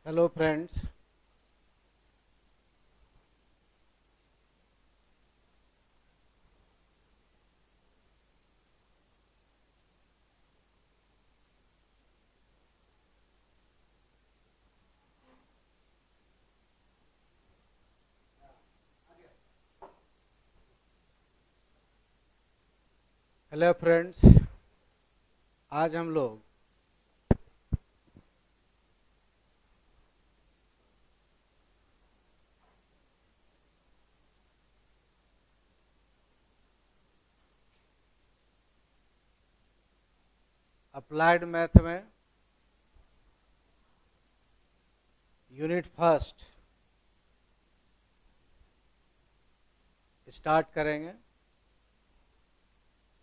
Hello friends. Hello friends, आज हम लोग अप्लाइड मैथ में यूनिट फर्स्ट स्टार्ट करेंगे।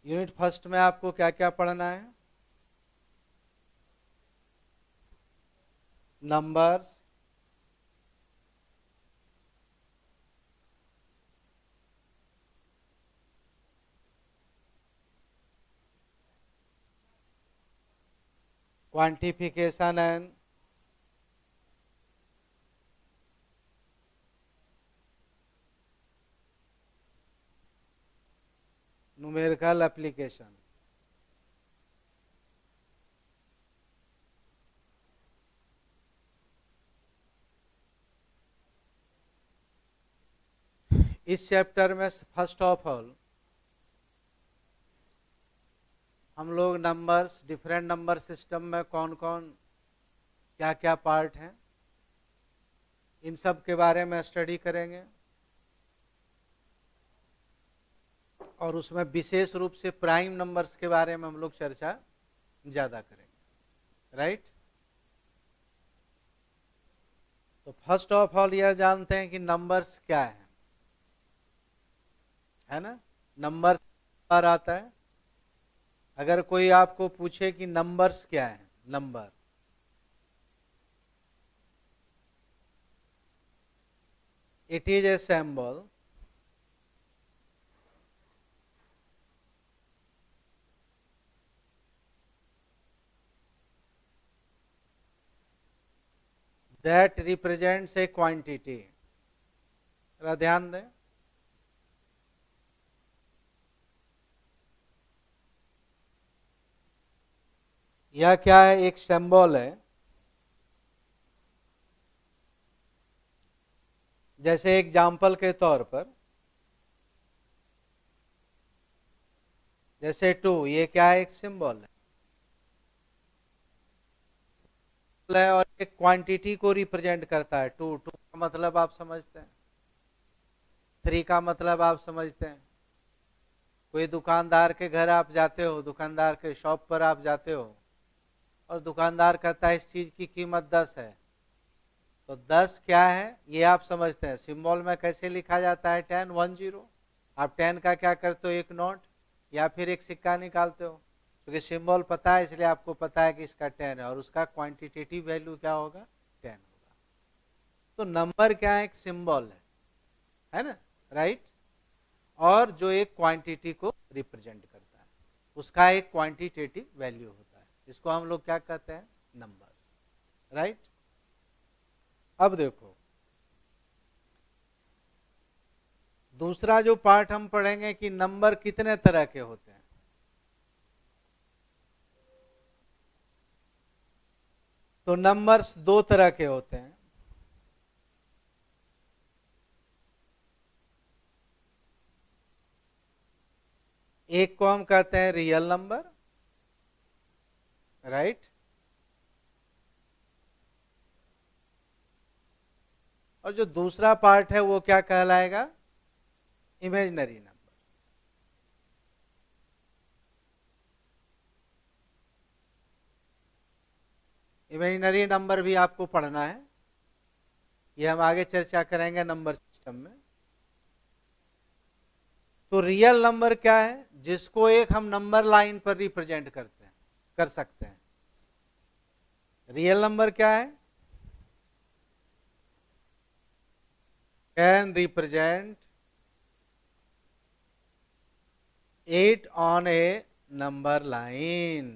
यूनिट फर्स्ट में आपको क्या क्या पढ़ना है? Numbers, quantification and numerical application. इस चैप्टर में फर्स्ट ऑफ ऑल हम लोग नंबर्स, डिफरेंट नंबर सिस्टम में कौन कौन क्या क्या पार्ट हैं, इन सब के बारे में स्टडी करेंगे। और उसमें विशेष रूप से प्राइम नंबर्स के बारे में हम लोग चर्चा ज़्यादा करेंगे, राइट। तो फर्स्ट ऑफ ऑल यह जानते हैं कि नंबर्स क्या है ना। नंबर्स पर आता है। अगर कोई आपको पूछे कि नंबर्स क्या है, number it is a symbol that represents A quantity. जरा ध्यान दें, यह क्या है? एक सिंबल है। जैसे एग्जाम्पल के तौर पर, जैसे टू, ये क्या है? एक सिंबल है और एक क्वांटिटी को रिप्रेजेंट करता है। टू, टू का मतलब आप समझते हैं, थ्री का मतलब आप समझते हैं। कोई दुकानदार के घर आप जाते हो, दुकानदार के शॉप पर आप जाते हो और दुकानदार कहता है इस चीज की कीमत 10 है, तो 10 क्या है ये आप समझते हैं। सिंबल में कैसे लिखा जाता है? 10, 10। आप 10 का क्या करते हो? एक नोट या फिर एक सिक्का निकालते हो, क्योंकि सिंबल पता है इसलिए आपको पता है कि इसका 10 है और उसका क्वांटिटेटिव वैल्यू क्या होगा? 10 होगा। तो नंबर क्या है? एक सिंबल है ना, राइट। और जो एक क्वांटिटी को रिप्रेजेंट करता है, उसका एक क्वांटिटेटिव वैल्यू होता है। इसको हम लोग क्या कहते हैं? Numbers, right. अब देखो, दूसरा जो पार्ट हम पढ़ेंगे कि नंबर कितने तरह के होते हैं। तो नंबर्स दो तरह के होते हैं। एक को हम कहते हैं रियल नंबर, राइट। और जो दूसरा पार्ट है वो क्या कहलाएगा? Imaginary number. इमेजिनरी नंबर भी आपको पढ़ना है, ये हम आगे चर्चा करेंगे नंबर सिस्टम में। तो रियल नंबर क्या है? जिसको एक हम नंबर लाइन पर रिप्रेजेंट करते हैं, कर सकते हैं। रियल नंबर क्या है? Can represent 8 on a number line,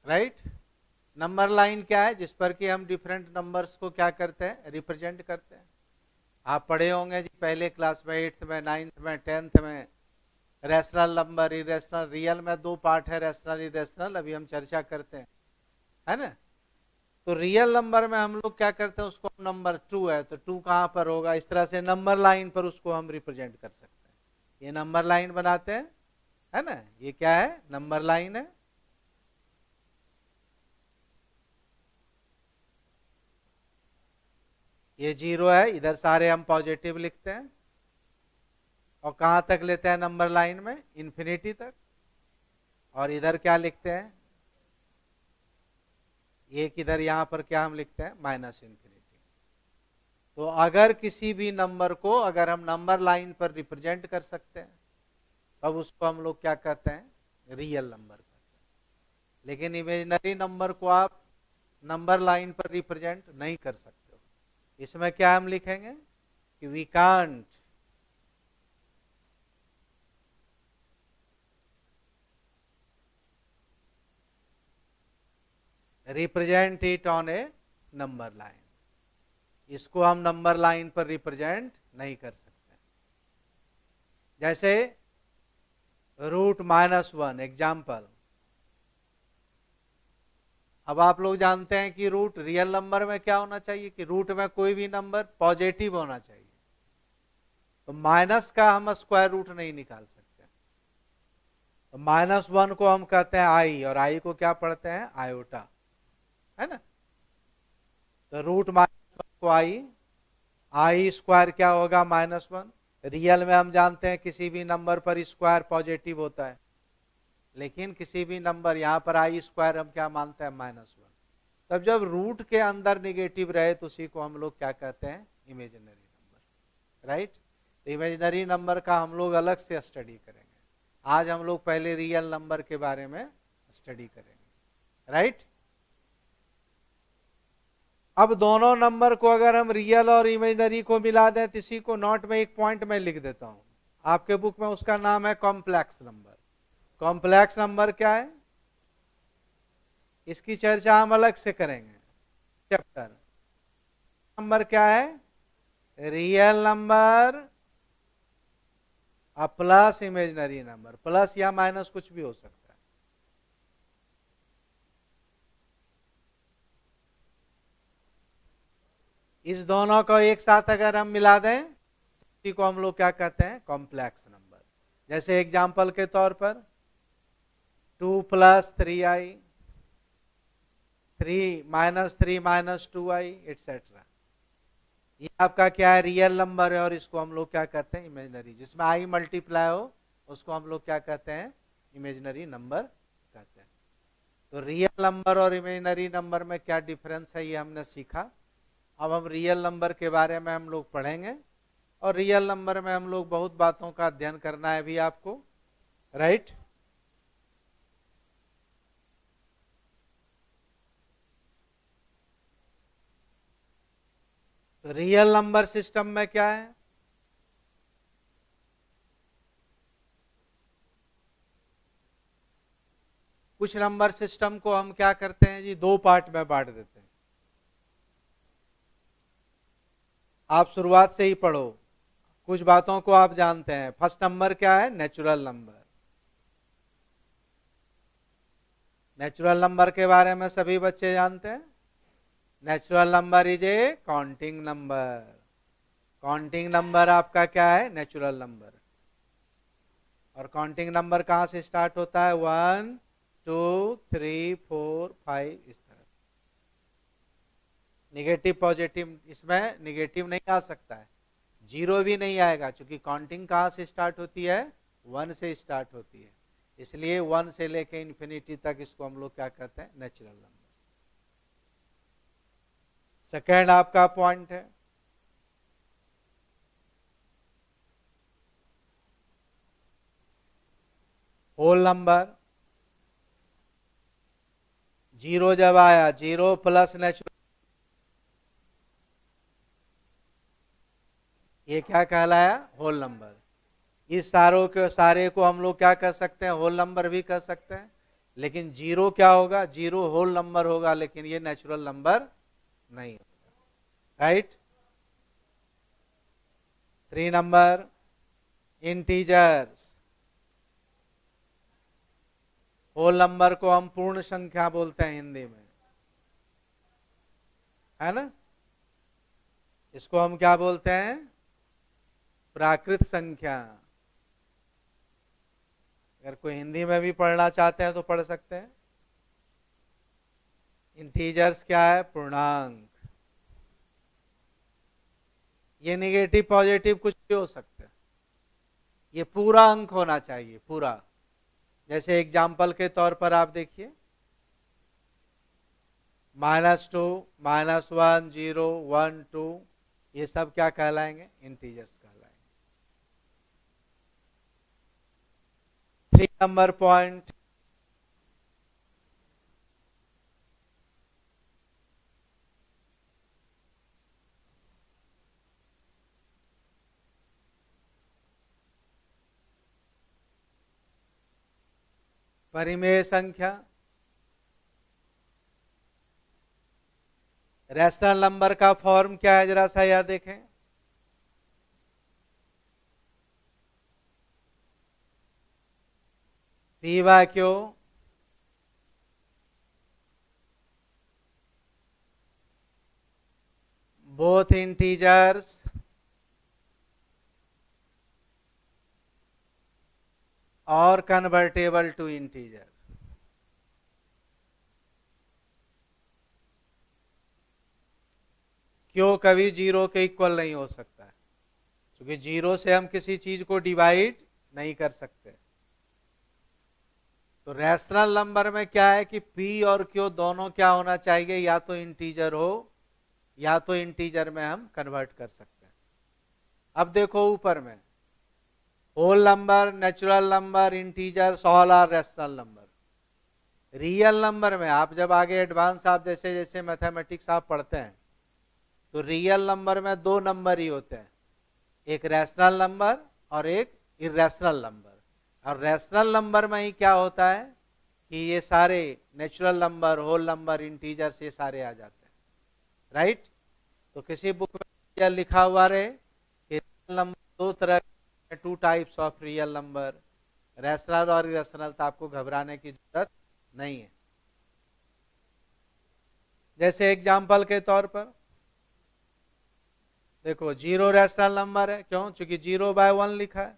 right. Number line क्या है? जिस पर कि हम डिफरेंट नंबर्स को क्या करते हैं? रिप्रेजेंट करते हैं। आप पढ़े होंगे जी पहले क्लास में, 8th में, 9th में, 10th में, रैशनल नंबर, इरेशनल। रियल में दो पार्ट है, रैशनल इरेशनल, अभी हम चर्चा करते हैं, है ना। तो रियल नंबर में हम लोग क्या करते हैं? उसको नंबर 2 है तो 2 कहाँ पर होगा? इस तरह से नंबर लाइन पर उसको हम रिप्रेजेंट कर सकते हैं। ये नंबर लाइन बनाते हैं, है ना। ये क्या है? नंबर लाइन है। ये 0 है, इधर सारे हम पॉजिटिव लिखते हैं। और कहां तक लेते हैं नंबर लाइन में? इन्फिनिटी तक। और इधर क्या लिखते हैं? एक इधर यहां पर क्या हम लिखते हैं? Minus infinity. तो अगर किसी भी नंबर को अगर हम नंबर लाइन पर रिप्रेजेंट कर सकते हैं तब उसको हम लोग क्या कहते हैं? रियल नंबर कहते हैं। लेकिन इमेजिनरी नंबर को आप नंबर लाइन पर रिप्रेजेंट नहीं कर सकते हो। इसमें क्या हम लिखेंगे कि we can't represent it on a number line. इसको हम नंबर लाइन पर रिप्रेजेंट नहीं कर सकते। जैसे √-1 एग्जाम्पल। अब आप लोग जानते हैं कि रूट रियल नंबर में क्या होना चाहिए कि रूट में कोई भी नंबर पॉजिटिव होना चाहिए। तो माइनस का हम स्क्वायर रूट नहीं निकाल सकते। तो -1 को हम कहते हैं आई, और आई को क्या पढ़ते हैं? आयोटा, है ना। तो √-1 को आई स्क्वायर क्या होगा? -1। रियल में हम जानते हैं किसी भी नंबर पर स्क्वायर पॉजिटिव होता है, लेकिन किसी भी नंबर यहाँ पर आई स्क्वायर हम क्या मानते हैं? -1। तब जब रूट के अंदर निगेटिव रहे तो उसी को हम लोग क्या कहते हैं? Imaginary number, right. तो इमेजिनरी नंबर का हम लोग अलग से स्टडी करेंगे। आज हम लोग पहले रियल नंबर के बारे में स्टडी करेंगे, राइट। अब दोनों नंबर को अगर हम रियल और इमेजिनरी को मिला दें तो इसी को नोट में एक पॉइंट में लिख देता हूं आपके बुक में, उसका नाम है कॉम्प्लेक्स नंबर। कॉम्प्लेक्स नंबर क्या है? इसकी चर्चा हम अलग से करेंगे चैप्टर। नंबर क्या है? Real number plus imaginary number, plus या माइनस कुछ भी हो सकता है। इस दोनों को एक साथ अगर हम मिला दें तो को हम लोग क्या कहते हैं? Complex number. जैसे एग्जांपल के तौर पर 2 + 3i, 3 - 3 - 2i एटसेट्रा। ये आपका क्या है? रियल नंबर है। और इसको हम लोग क्या कहते हैं? इमेजिनरी। जिसमें आई मल्टीप्लाई हो उसको हम लोग क्या कहते हैं? इमेजिनरी नंबर कहते हैं। तो रियल नंबर और इमेजिनरी नंबर में क्या डिफरेंस है ये हमने सीखा। अब हम रियल नंबर के बारे में हम लोग पढ़ेंगे, और रियल नंबर में हम लोग बहुत बातों का अध्ययन करना है भी आपको, राइट। तो रियल नंबर सिस्टम में क्या है? कुछ नंबर सिस्टम को हम क्या करते हैं जी? 2 पार्ट में बांट देते हैं। आप शुरुआत से ही पढ़ो, कुछ बातों को आप जानते हैं। फर्स्ट नंबर क्या है? Natural number. नेचुरल नंबर के बारे में सभी बच्चे जानते हैं। Natural number is a counting number. Counting number आपका क्या है? Natural number. और काउंटिंग नंबर कहां से स्टार्ट होता है? 1 2 3 4 5 इस तरह। निगेटिव पॉजिटिव, इसमें निगेटिव नहीं आ सकता है, 0 भी नहीं आएगा, क्योंकि काउंटिंग कहां से स्टार्ट होती है? 1 से स्टार्ट होती है। इसलिए 1 से लेके इन्फिनिटी तक इसको हम लोग क्या कहते हैं? Natural number. सेकेंड आपका पॉइंट है होल नंबर। 0 जब आया, 0 प्लस नेचुरल, ये क्या कहलाया? Whole number. इस सारे को हम लोग क्या कह सकते हैं? होल नंबर भी कह सकते हैं। लेकिन जीरो क्या होगा, जीरो होल नंबर होगा, लेकिन ये नेचुरल नंबर नहीं होगा। Right. 3 number integers. Whole number को हम पूर्ण संख्या बोलते हैं हिंदी में, है ना। इसको हम क्या बोलते हैं, प्राकृत संख्या। अगर कोई हिंदी में भी पढ़ना चाहते हैं तो पढ़ सकते हैं। इंटीजर्स क्या है, पूर्णांक। ये निगेटिव पॉजिटिव कुछ भी हो सकते हैं, ये पूरा अंक होना चाहिए, पूरा। जैसे एग्जाम्पल के तौर पर आप देखिए, -2, -1, 0, 1, 2, ये सब क्या कहलाएंगे, इंटीजर्स कहलाएंगे। 3 नंबर पॉइंट, परिमेय संख्या। रैशनल नंबर का फॉर्म क्या है, जरा सा यह देखें। P by Q both integers और कन्वर्टेबल टू इंटीजर। क्यों कभी जीरो के इक्वल नहीं हो सकता है, क्योंकि जीरो से हम किसी चीज को डिवाइड नहीं कर सकते। तो रैशनल नंबर में क्या है कि पी और क्यू दोनों क्या होना चाहिए, या तो इंटीजर हो या तो इंटीजर में हम कन्वर्ट कर सकते हैं। अब देखो ऊपर में, whole number, natural number, integers all are rational number. Real number में आप जब आगे एडवांस आप जैसे जैसे मैथमेटिक्स आप पढ़ते हैं, तो रियल नंबर में 2 नंबर ही होते हैं, एक रैशनल नंबर और एक इरेशनल नंबर। और रैशनल नंबर में ही क्या होता है कि ये सारे natural number, whole number, integers, ये सारे आ जाते हैं। राइट। तो किसी बुक में यह लिखा हुआ रहे कि रियल नंबर 2 तरह के, 2 types of real number, rational और इरेशनल, तो आपको घबराने की जरूरत नहीं है। जैसे एग्जाम्पल के तौर पर देखो, 0 रैशनल नंबर है, क्यों, क्योंकि 0/1 लिखा है।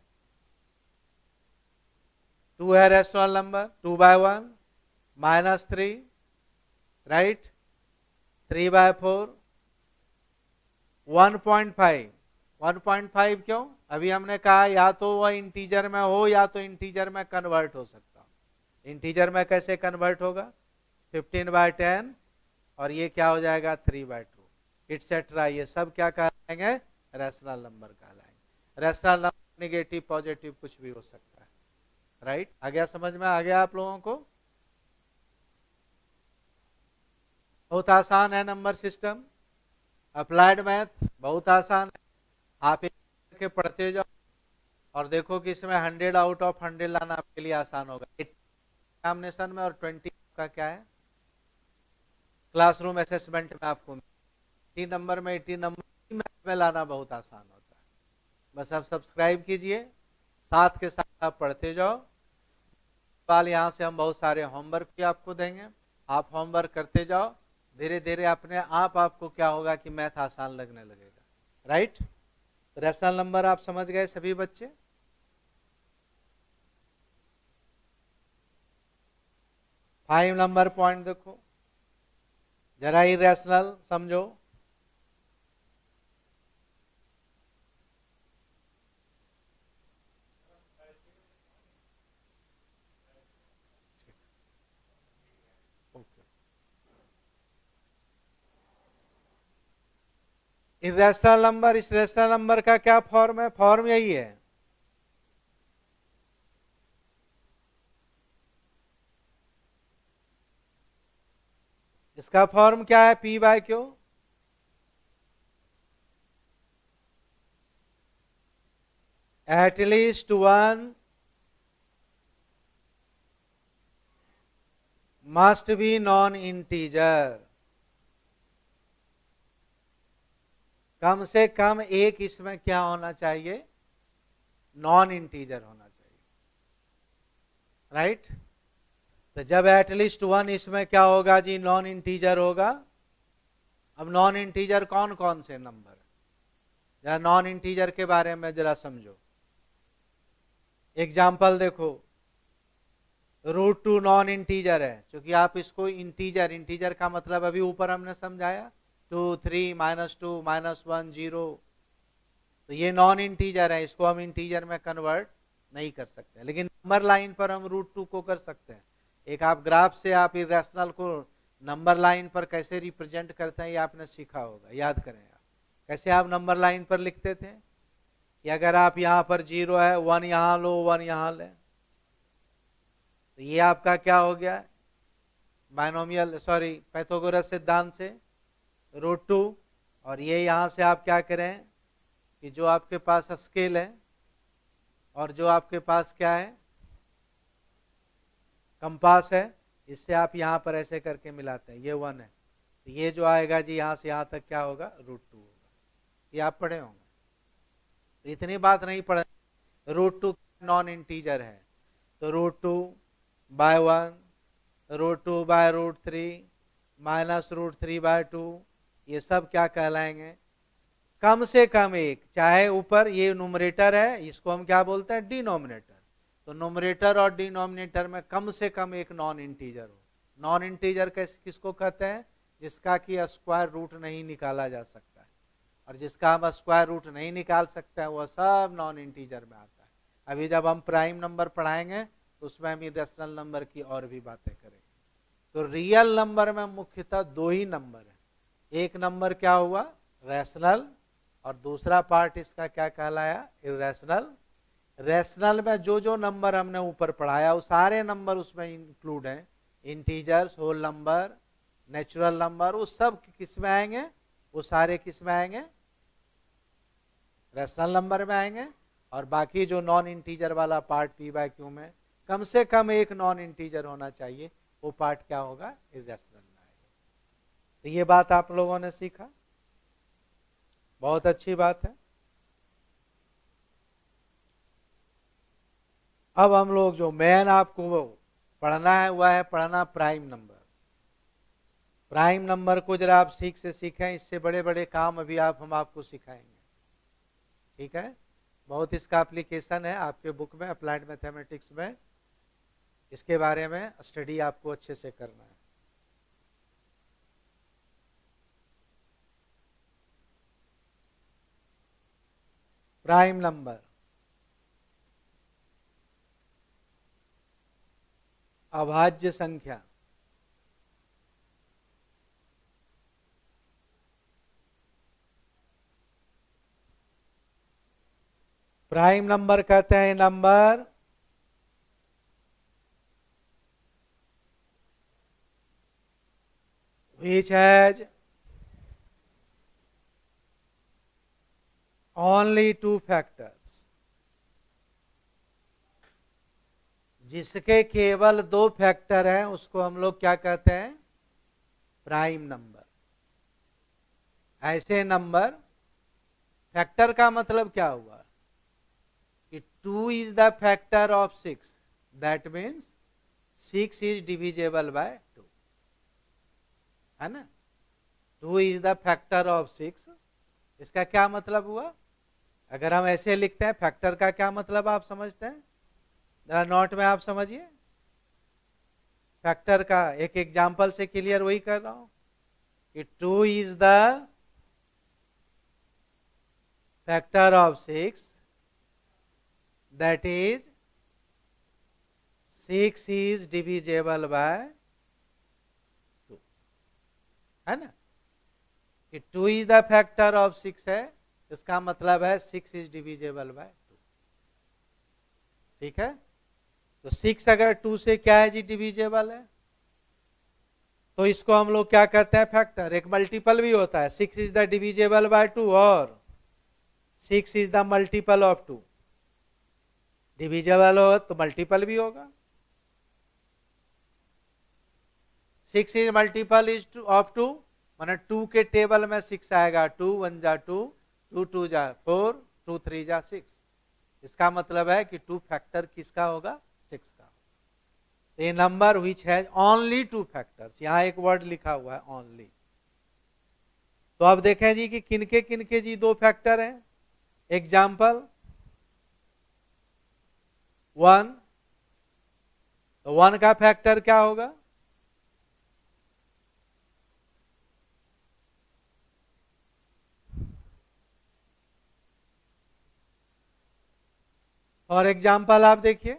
2 है रैशनल नंबर, 2/1, -3, राइट, 3/4, 1.5। 1.5 क्यों, अभी हमने कहा या तो वह इंटीजर में हो या तो इंटीजर में कन्वर्ट हो सकता हो। इंटीजर में कैसे कन्वर्ट होगा, 15/10, और ये क्या हो जाएगा, 3/2, इटसेट्रा। ये सब क्या कहलाएंगे, रैशनल नंबर कहलाएंगे। रैशनल नंबर निगेटिव पॉजिटिव कुछ भी हो सकता है। राइट। आ गया, समझ में आ गया आप लोगों को। बहुत आसान है नंबर सिस्टम, अप्लाइड मैथ बहुत आसान है। आप एक के पढ़ते जाओ और देखो कि इसमें 100 आउट ऑफ 100 लाना आपके लिए आसान होगा। एग्जामिनेशन में और 20 का क्या है, क्लासरूम असेसमेंट में आपको 80 नंबर में 80 नंबर में लाना बहुत आसान होता है। बस आप सब्सक्राइब कीजिए, साथ के साथ आप पढ़ते जाओ। सवाल यहाँ से हम बहुत सारे होमवर्क भी आपको देंगे, आप होमवर्क करते जाओ। धीरे धीरे अपने आप आपको क्या होगा कि मैथ आसान लगने लगेगा। राइट। रैशनल नंबर आप समझ गए सभी बच्चे। 5 नंबर पॉइंट देखो, जरा इरेशनल समझो। इरेशनल नंबर, इस रैशनल नंबर का क्या फॉर्म है, फॉर्म यही है, इसका फॉर्म क्या है, P/Q, at least 1 must be non integer, कम से कम एक इसमें क्या होना चाहिए, नॉन इंटीजर होना चाहिए, राइट। तो जब एटलीस्ट वन इसमें क्या होगा जी, नॉन इंटीजर होगा। अब नॉन इंटीजर कौन कौन से नंबर, जरा नॉन इंटीजर के बारे में जरा समझो। एग्जाम्पल देखो, √2 नॉन इंटीजर है, क्योंकि आप इसको इंटीजर, इंटीजर का मतलब अभी ऊपर हमने समझाया 2, 3, -2, -1, 0, तो ये नॉन इंटीजर है, इसको हम इंटीजर में कन्वर्ट नहीं कर सकते, लेकिन नंबर लाइन पर हम √2 को कर सकते हैं। एक आप ग्राफ से आप इरेशनल को नंबर लाइन पर कैसे रिप्रेजेंट करते हैं, ये आपने सीखा होगा, याद करें आप कैसे आप नंबर लाइन पर लिखते थे, कि अगर आप यहाँ पर 0 है, 1 यहाँ लो, 1 यहाँ ले, तो ये आपका क्या हो गया, बाइनोमियल, सॉरी पाइथागोरस सिद्धांत से √2, और ये यहाँ से आप क्या करें कि जो आपके पास स्केल है और जो आपके पास क्या है, कंपास है, इससे आप यहाँ पर ऐसे करके मिलाते हैं, ये 1 है, तो ये जो आएगा जी यहाँ से यहाँ तक क्या होगा, √2 होगा। ये आप पढ़े होंगे, तो इतनी बात नहीं पढ़े। √2 नॉन इंटीजर है, तो √2/1, √2/√3, -√3/2, ये सब क्या कहलाएंगे, कम से कम एक, चाहे ऊपर ये न्यूमरेटर है, इसको हम क्या बोलते हैं, डिनोमिनेटर, तो न्यूमरेटर और डिनोमिनेटर में कम से कम एक नॉन इंटीजर हो। नॉन इंटीजर किसको कहते हैं, जिसका कि स्क्वायर रूट नहीं निकाला जा सकता है, और जिसका हम स्क्वायर रूट नहीं निकाल सकते हैं वह सब नॉन इंटीजर में आता है। अभी जब हम प्राइम नंबर पढ़ाएंगे तो उसमें हम इरेशनल नंबर की और भी बातें करेंगे। तो रियल नंबर में मुख्यतः दो ही नंबर है, एक नंबर क्या हुआ, रैशनल, और दूसरा पार्ट इसका क्या कहलाया, इरेशनल। रैशनल में जो जो नंबर हमने ऊपर पढ़ाया वो सारे नंबर उसमें इंक्लूड हैं, integers, whole number, natural number, वो सब किस में आएंगे, वो सारे किस में आएंगे, रैशनल नंबर में आएंगे। और बाकी जो नॉन इंटीजर वाला पार्ट p/q में कम से कम एक नॉन इंटीजर होना चाहिए, वो पार्ट क्या होगा, इरेशनल में आएगा। तो ये बात आप लोगों ने सीखा, बहुत अच्छी बात है। अब हम लोग जो मेन आपको पढ़ना है वह है पढ़ना प्राइम नंबर। प्राइम नंबर को जरा आप ठीक से सीखें, इससे बड़े बड़े काम अभी हम आपको सिखाएंगे, ठीक है। बहुत इसका एप्लीकेशन है आपके बुक में, अप्लाइड मैथमेटिक्स में, इसके बारे में स्टडी आपको अच्छे से करना है। प्राइम नंबर, अभाज्य संख्या, प्राइम नंबर कहते हैं number which has only 2 factors, जिसके केवल 2 फैक्टर हैं उसको हम लोग क्या कहते हैं, प्राइम नंबर। ऐसे नंबर, फैक्टर का मतलब क्या हुआ कि 2 is the factor of 6, that means 6 is divisible by 2, है ना। 2 इज द फैक्टर ऑफ 6, इसका क्या मतलब हुआ, अगर हम ऐसे लिखते हैं फैक्टर का क्या मतलब आप समझते हैं, जरा नोट में आप समझिए। फैक्टर का एक एग्जांपल से क्लियर वही कर रहा हूं कि 2 is the factor of 6, that is 6 is divisible by 2, है ना। कि 2 इज द फैक्टर ऑफ 6 है, इसका मतलब है 6 इज डिविजेबल बाय 2, ठीक है। तो 6 अगर 2 से क्या है जी, डिविजेबल है, तो इसको हम लोग क्या कहते हैं, फैक्टर। एक मल्टीपल भी होता है, 6 इज द डिविजेबल बाय 2 और 6 is the multiple of 2, divisible हो तो मल्टीपल भी होगा। 6 इज मल्टीपल इज ऑफ 2, माने 2 के टेबल में 6 आएगा। 2 1 जा 2, 2 2 जा 4, 2 3 जा 6। इसका मतलब है कि 2 फैक्टर किसका होगा? 6 का। A number which has only 2 factors, यहां एक वर्ड लिखा हुआ है ओनली। तो अब देखें जी कि किनके जी 2 फैक्टर हैं। एग्जाम्पल 1, तो 1 का फैक्टर क्या होगा? और एग्जाम्पल आप देखिए,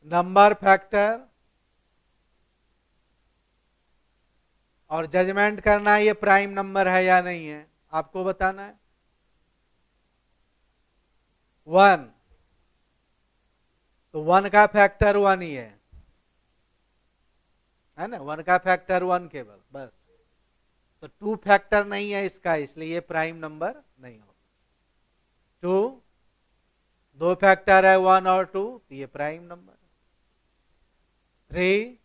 नंबर फैक्टर, और जजमेंट करना है ये प्राइम नंबर है या नहीं है, आपको बताना है। 1, तो 1 का फैक्टर 1 ही है ना? 1 का फैक्टर 1 केवल, बस। तो 2 फैक्टर नहीं है इसका, इसलिए ये प्राइम नंबर नहीं होगा। 2, 2 फैक्टर है 1 और 2, तो ये प्राइम नंबर। 3,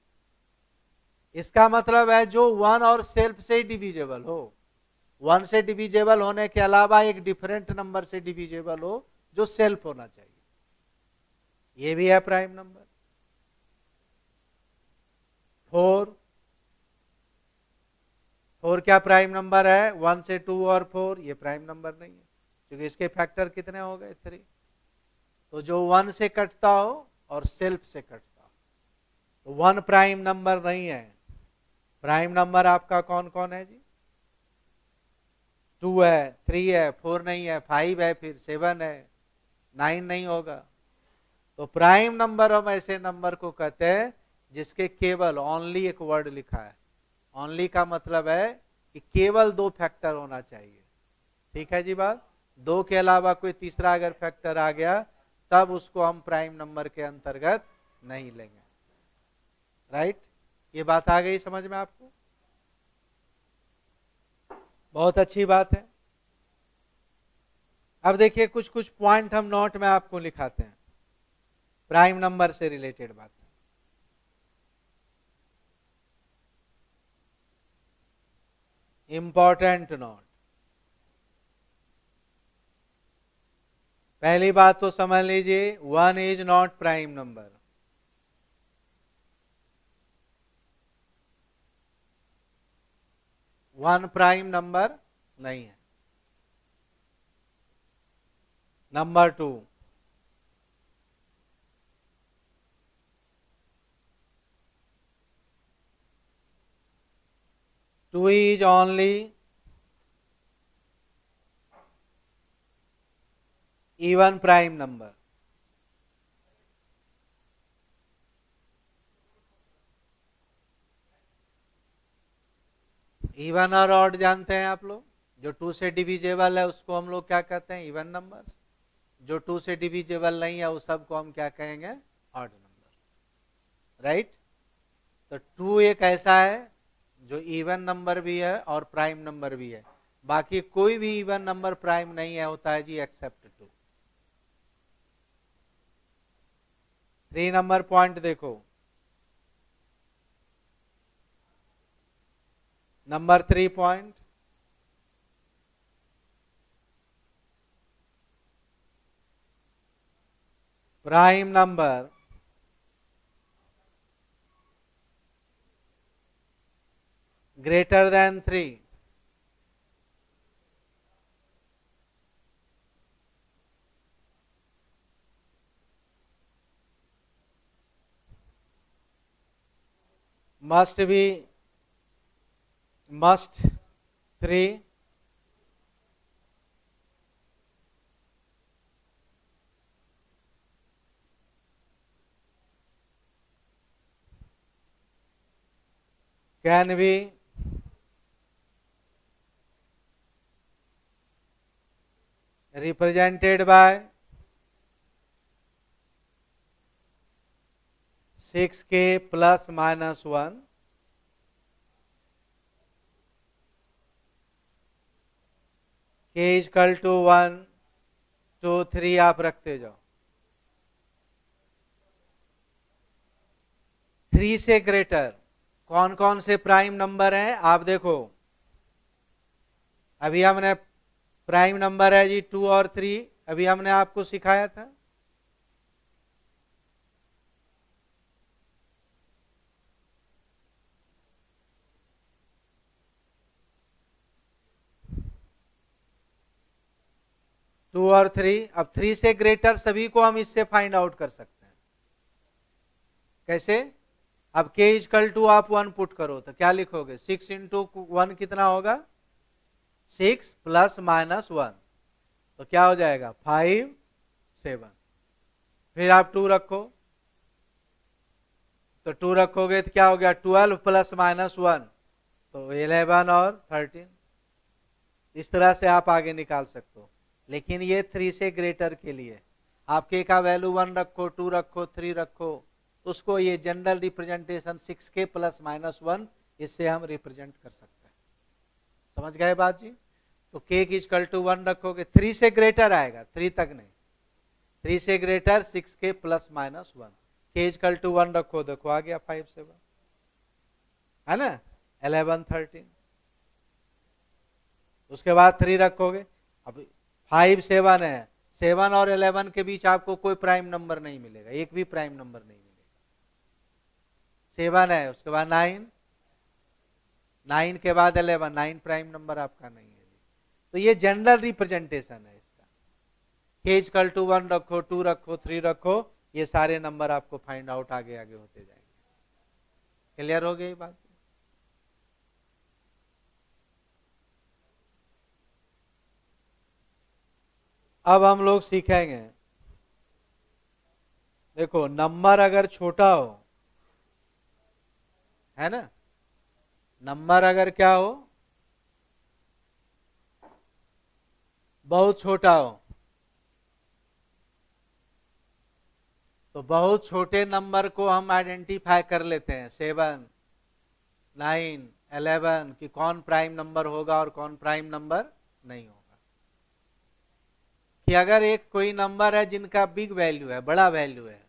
इसका मतलब है जो 1 और सेल्फ से डिविजिबल हो, 1 से डिविजिबल होने के अलावा एक डिफरेंट नंबर से डिविजिबल हो जो सेल्फ होना चाहिए, ये भी है प्राइम नंबर। 4, 4 क्या प्राइम नंबर है? 1 से 2 और 4, ये प्राइम नंबर नहीं है क्योंकि इसके फैक्टर कितने हो गए? 3। तो जो 1 से कटता हो और सेल्फ से कटता हो, तो 1 प्राइम नंबर नहीं है। प्राइम नंबर आपका कौन कौन है जी? 2 है, 3 है, 4 नहीं है, 5 है, फिर 7 है, 9 नहीं होगा। तो प्राइम नंबर हम ऐसे नंबर को कहते हैं जिसके केवल ओनली एक वर्ड लिखा है। ओनली का मतलब है कि केवल 2 फैक्टर होना चाहिए। ठीक है जी बात? 2 के अलावा कोई तीसरा अगर फैक्टर आ गया तब उसको हम प्राइम नंबर के अंतर्गत नहीं लेंगे। राइट? ये बात आ गई समझ में आपको? बहुत अच्छी बात है। अब देखिए कुछ कुछ पॉइंट हम नोट में आपको लिखाते हैं, प्राइम नंबर से रिलेटेड बात। Important note. पहली बात तो समझ लीजिए, 1 is not prime number. One prime number नहीं है। Number 2, two is only even prime number. Even और ऑड जानते हैं आप लोग? जो 2 से डिविजेबल है उसको हम लोग क्या कहते हैं? Even number. जो 2 से डिविजेबल नहीं है उस सबको हम क्या कहेंगे? Odd number. राइट? तो 2 एक ऐसा है जो इवन नंबर भी है और प्राइम नंबर भी है। बाकी कोई भी इवन नंबर प्राइम नहीं है होता है जी एक्सेप्ट 2। 3 नंबर पॉइंट देखो, number 3 point, prime number greater than 3 must 3 can be represented by 6k plus minus 1, k equal to 1 2 3 आप रखते जाओ। 3 से ग्रेटर कौन कौन से प्राइम नंबर हैं आप देखो। अभी हमने प्राइम नंबर है जी 2 और 3, अभी हमने आपको सिखाया था। टू और 3, अब 3 से ग्रेटर सभी को हम इससे फाइंड आउट कर सकते हैं। कैसे? अब k इजकल टू आप 1 पुट करो तो क्या लिखोगे? 6 इंटू 1 कितना होगा? 6 प्लस माइनस 1, तो क्या हो जाएगा? 5 7। फिर आप 2 रखो, तो 2 रखोगे तो क्या हो गया? 12 प्लस माइनस 1, तो 11 और 13। इस तरह से आप आगे निकाल सकते हो, लेकिन ये 3 से ग्रेटर के लिए आप k का वैल्यू 1 रखो, 2 रखो, 3 रखो, उसको ये general representation 6k plus minus 1 इससे हम रिप्रेजेंट कर सकते हैं। समझ गए बात जी? तो k की इक्वल टू 1 रखोगे, 3 से ग्रेटर आएगा, 3 तक नहीं, 3 से greater 6k plus minus 1, k equal to 1 रखो, देखो आ गया 5 7, है ना? 11 13। उसके बाद 3 रखोगे, अब 5 7 है, 7 और 11 के बीच आपको कोई प्राइम नंबर नहीं मिलेगा, एक भी प्राइम नंबर नहीं मिलेगा। 7 है, उसके बाद 9, 9 के बाद 11, 9 प्राइम नंबर आपका नहीं है। तो ये जनरल रिप्रेजेंटेशन है इसका। k इक्वल टू 1 रखो, 2 रखो, 3 रखो, ये सारे नंबर आपको फाइंड आउट आगे आगे होते जाएंगे। क्लियर हो गई ये बात? अब हम लोग सीखेंगे, देखो नंबर अगर छोटा हो, है ना, नंबर अगर क्या हो, बहुत छोटा हो, तो बहुत छोटे नंबर को हम आइडेंटिफाई कर लेते हैं 7 9 11 कि कौन प्राइम नंबर होगा और कौन प्राइम नंबर नहीं होगा। कि अगर एक कोई नंबर है जिनका बिग वैल्यू है, बड़ा वैल्यू है,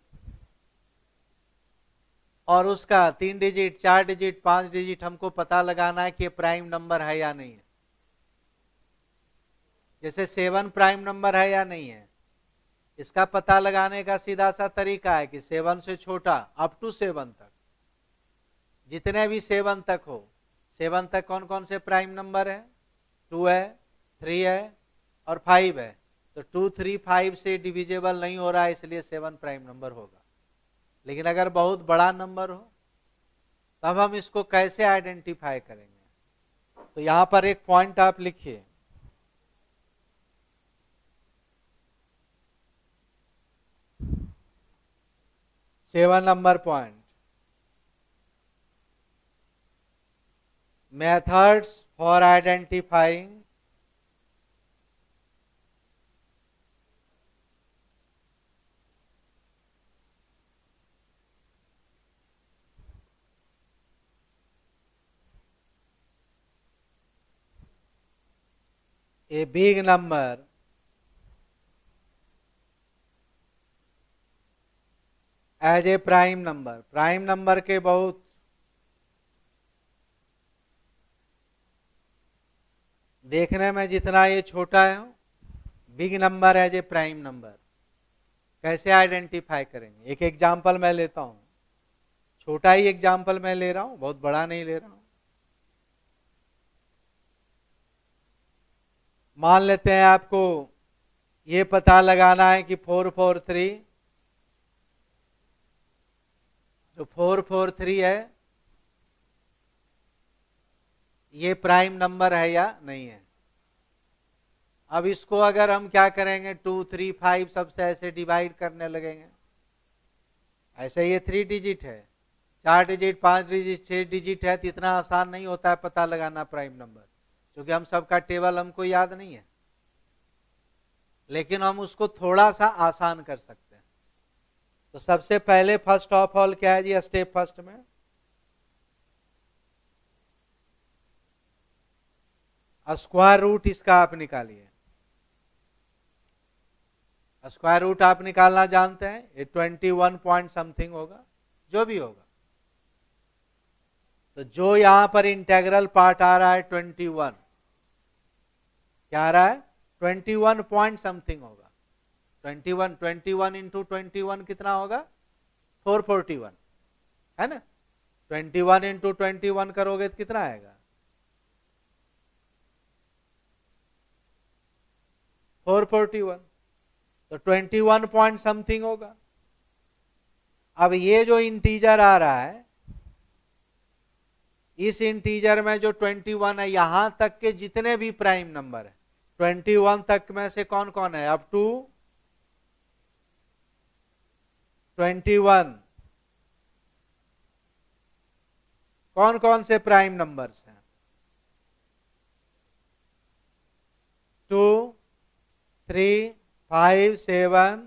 और उसका 3 डिजिट 4 डिजिट 5 डिजिट हमको पता लगाना है कि प्राइम नंबर है या नहीं है। जैसे 7 प्राइम नंबर है या नहीं है, इसका पता लगाने का सीधा सा तरीका है कि 7 से छोटा अप टू 7 तक, जितने भी 7 तक हो, 7 तक कौन कौन से प्राइम नंबर है? 2 है, 3 है और 5 है। तो 2 3 5 से डिविजिबल नहीं हो रहा है, इसलिए 7 प्राइम नंबर होगा। लेकिन अगर बहुत बड़ा नंबर हो, तब हम इसको कैसे आइडेंटिफाई करेंगे? तो यहां पर एक पॉइंट आप लिखिए, seven number point, methods for identifying a big number as a prime number. Prime number के बहुत देखने में जितना ये छोटा है, big number as a prime number कैसे आइडेंटिफाई करेंगे? एक एग्जांपल मैं लेता हूं, छोटा ही एग्जांपल मैं ले रहा हूं, बहुत बड़ा नहीं ले रहा हूं। मान लेते हैं आपको ये पता लगाना है कि 443, जो 443 है ये प्राइम नंबर है या नहीं है। अब इसको अगर हम क्या करेंगे, 2 3 5 सबसे ऐसे डिवाइड करने लगेंगे, ऐसे ये 3 डिजिट है, 4 डिजिट 5 डिजिट 6 डिजिट है, तो इतना आसान नहीं होता है पता लगाना प्राइम नंबर, क्योंकि हम सबका टेबल हमको याद नहीं है। लेकिन हम उसको थोड़ा सा आसान कर सकते हैं। तो सबसे पहले फर्स्ट ऑफ ऑल क्या है जी, स्टेप फर्स्ट में स्क्वायर रूट इसका आप निकालिए। स्क्वायर रूट आप निकालना जानते हैं, ये 21 पॉइंट समथिंग होगा, जो भी होगा तो जो यहां पर इंटेग्रल पार्ट आ रहा है 21, क्या आ रहा है 21 पॉइंट समथिंग होगा। 21 इंटू 21 कितना होगा 441, है ना। 21 इंटू 21 करोगे तो कितना आएगा 441, तो 21 पॉइंट समथिंग होगा। अब ये जो इंटीजर आ रहा है, इस इंटीजर में जो 21 है, यहां तक के जितने भी प्राइम नंबर है 21 तक में से कौन कौन है अप टू 21, कौन कौन से प्राइम नंबर्स हैं 2 3 5 7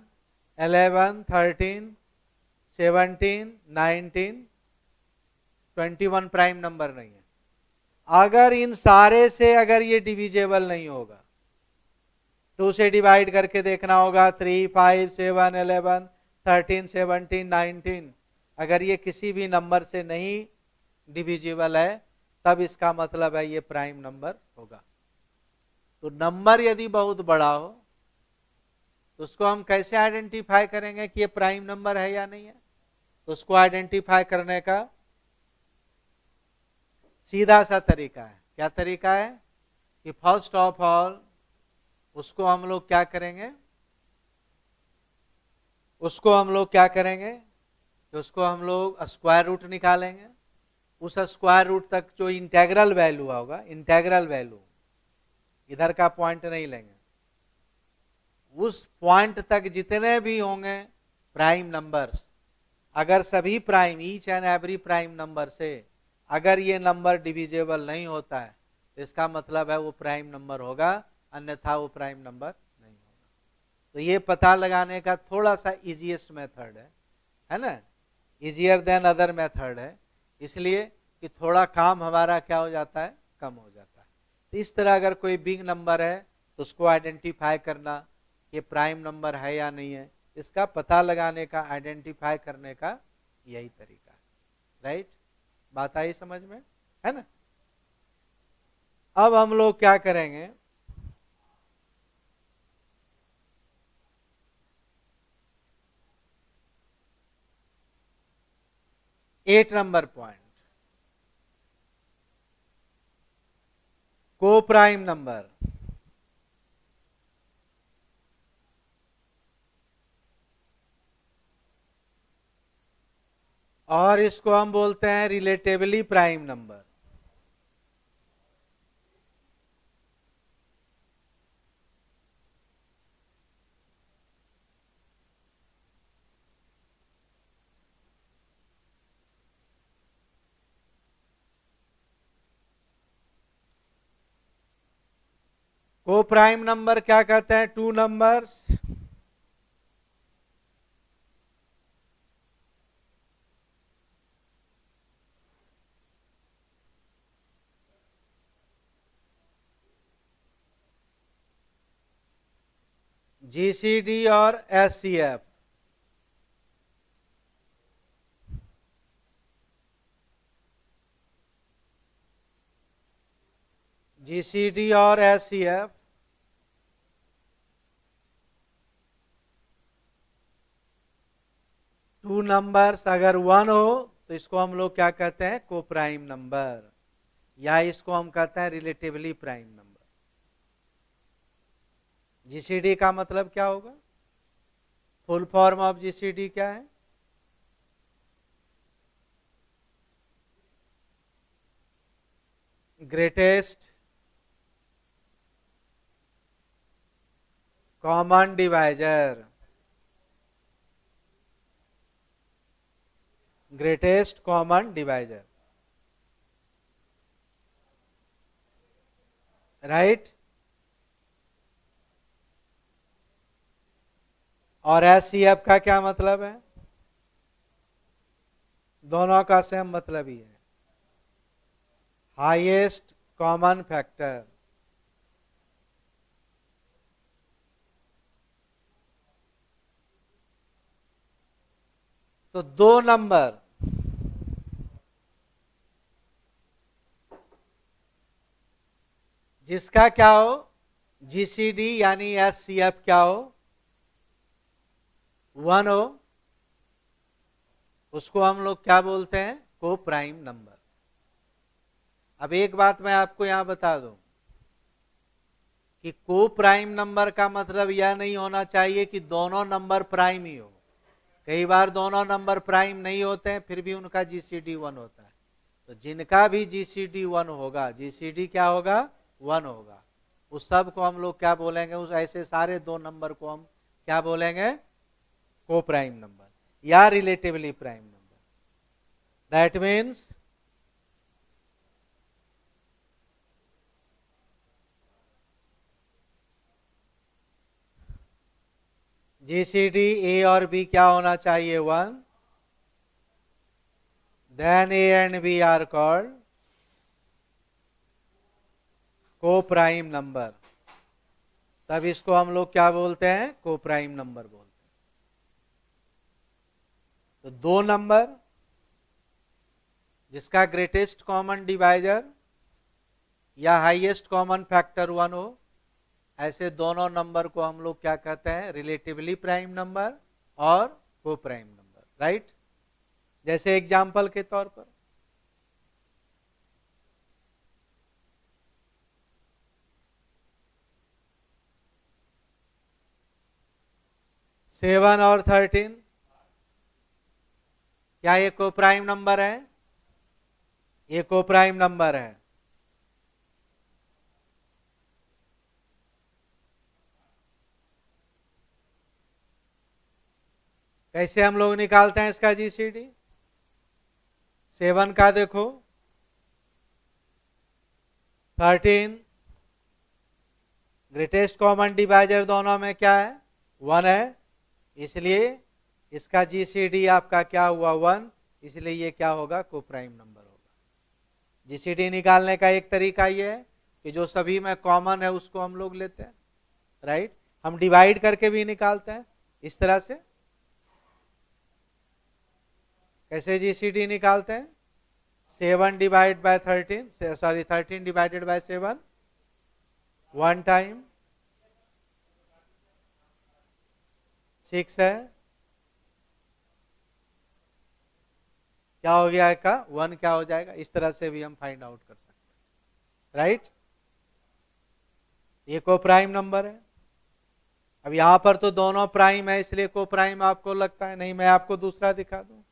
11 13 17 19 21 प्राइम नंबर नहीं है। अगर इन सारे से अगर ये डिविजेबल नहीं होगा, 2 से डिवाइड करके देखना होगा, 3 5 7 11 13 17 19, अगर ये किसी भी नंबर से नहीं डिविजिबल है तब इसका मतलब है ये प्राइम नंबर होगा। तो नंबर यदि बहुत बड़ा हो तो उसको हम कैसे आइडेंटिफाई करेंगे कि ये प्राइम नंबर है या नहीं है। तो उसको आइडेंटिफाई करने का सीधा सा तरीका है। क्या तरीका है कि फर्स्ट ऑफ ऑल उसको हम लोग क्या करेंगे, उसको हम लोग स्क्वायर रूट निकालेंगे। उस स्क्वायर रूट तक जो इंटेग्रल वैल्यू होगा, इंटेग्रल वैल्यू इधर का पॉइंट नहीं लेंगे, उस पॉइंट तक जितने भी होंगे प्राइम नंबर्स, अगर सभी prime each and every prime number से अगर ये नंबर डिविजिबल नहीं होता है तो इसका मतलब है वो प्राइम नंबर होगा, अन्यथा वो प्राइम नंबर नहीं होगा। तो ये पता लगाने का थोड़ा सा इजीएस्ट मेथड है ना, इजियर देन अदर मेथड है, इसलिए कि थोड़ा काम हमारा क्या हो जाता है, कम हो जाता है। तो इस तरह अगर कोई बिग नंबर है तो उसको आइडेंटिफाई करना ये प्राइम नंबर है या नहीं है, इसका पता लगाने का, आइडेंटिफाई करने का यही तरीका है। राइट, बात आई समझ में, है ना। अब हम लोग क्या करेंगे, एट नंबर पॉइंट, को प्राइम नंबर। और इसको हम बोलते हैं रिलेटिवली प्राइम नंबर। को प्राइम नंबर क्या कहते हैं, टू नंबर्स जीसीडी और एससीएफ। जीसीडी और एससीएफ टू नंबर्स अगर वन हो तो इसको हम लोग क्या कहते हैं, को प्राइम नंबर, या इसको हम कहते हैं रिलेटिवली प्राइम नंबर। जीसीडी का मतलब क्या होगा, फुल फॉर्म ऑफ जीसीडी क्या है, greatest common divisor. Greatest common divisor, right. और एससीएफ का क्या मतलब है, दोनों का सेम मतलब ही है, हाईएस्ट कॉमन फैक्टर। तो दो नंबर जिसका क्या हो, जीसीडी यानी एचसीएफ क्या हो, 1 हो, उसको हम लोग क्या बोलते हैं, को प्राइम नंबर। अब एक बात मैं आपको यहां बता दूं कि को प्राइम नंबर का मतलब यह नहीं होना चाहिए कि दोनों नंबर प्राइम ही हो। कई बार दोनों नंबर प्राइम नहीं होते हैं, फिर भी उनका जीसीडी 1 होता है। तो जिनका भी जीसीडी 1 होगा, जीसीडी क्या होगा, 1 होगा, उस सब को हम लोग क्या बोलेंगे, उस ऐसे सारे दो नंबर को हम क्या बोलेंगे, को प्राइम नंबर या relatively prime number. That means GCD A और बी क्या होना चाहिए, 1, then A and B are called को प्राइम नंबर। तब इसको हम लोग क्या बोलते हैं, को प्राइम नंबर बोलते हैं। तो दो नंबर जिसका ग्रेटेस्ट कॉमन डिवाइजर या हाईएस्ट कॉमन फैक्टर 1 हो, ऐसे दोनों नंबर को हम लोग क्या कहते हैं, रिलेटिवली प्राइम नंबर और को प्राइम नंबर, राइट। जैसे एग्जाम्पल के तौर पर 7 और 13 क्या ये को प्राइम नंबर है, ये को प्राइम नंबर है। कैसे हम लोग निकालते हैं इसका जीसीडी, 7 का देखो, 13 ग्रेटेस्ट कॉमन डिवाइजर दोनों में क्या है, 1 है, इसलिए इसका जीसीडी आपका क्या हुआ, 1, इसलिए ये क्या होगा, को प्राइम नंबर होगा। जीसीडी निकालने का एक तरीका ये है कि जो सभी में कॉमन है उसको हम लोग लेते हैं, राइट। हम डिवाइड करके भी निकालते हैं इस तरह से। कैसे जीसीडी निकालते हैं, 7 divide by 13, sorry 13 divided by 7, 1 time 6 है, क्या हो गया का 1 क्या हो जाएगा। इस तरह से भी हम फाइंड आउट कर सकते हैं, राइट। ये को प्राइम नंबर है। अब यहां पर तो दोनों प्राइम है, इसलिए को प्राइम आपको लगता है, नहीं मैं आपको दूसरा दिखा दूं,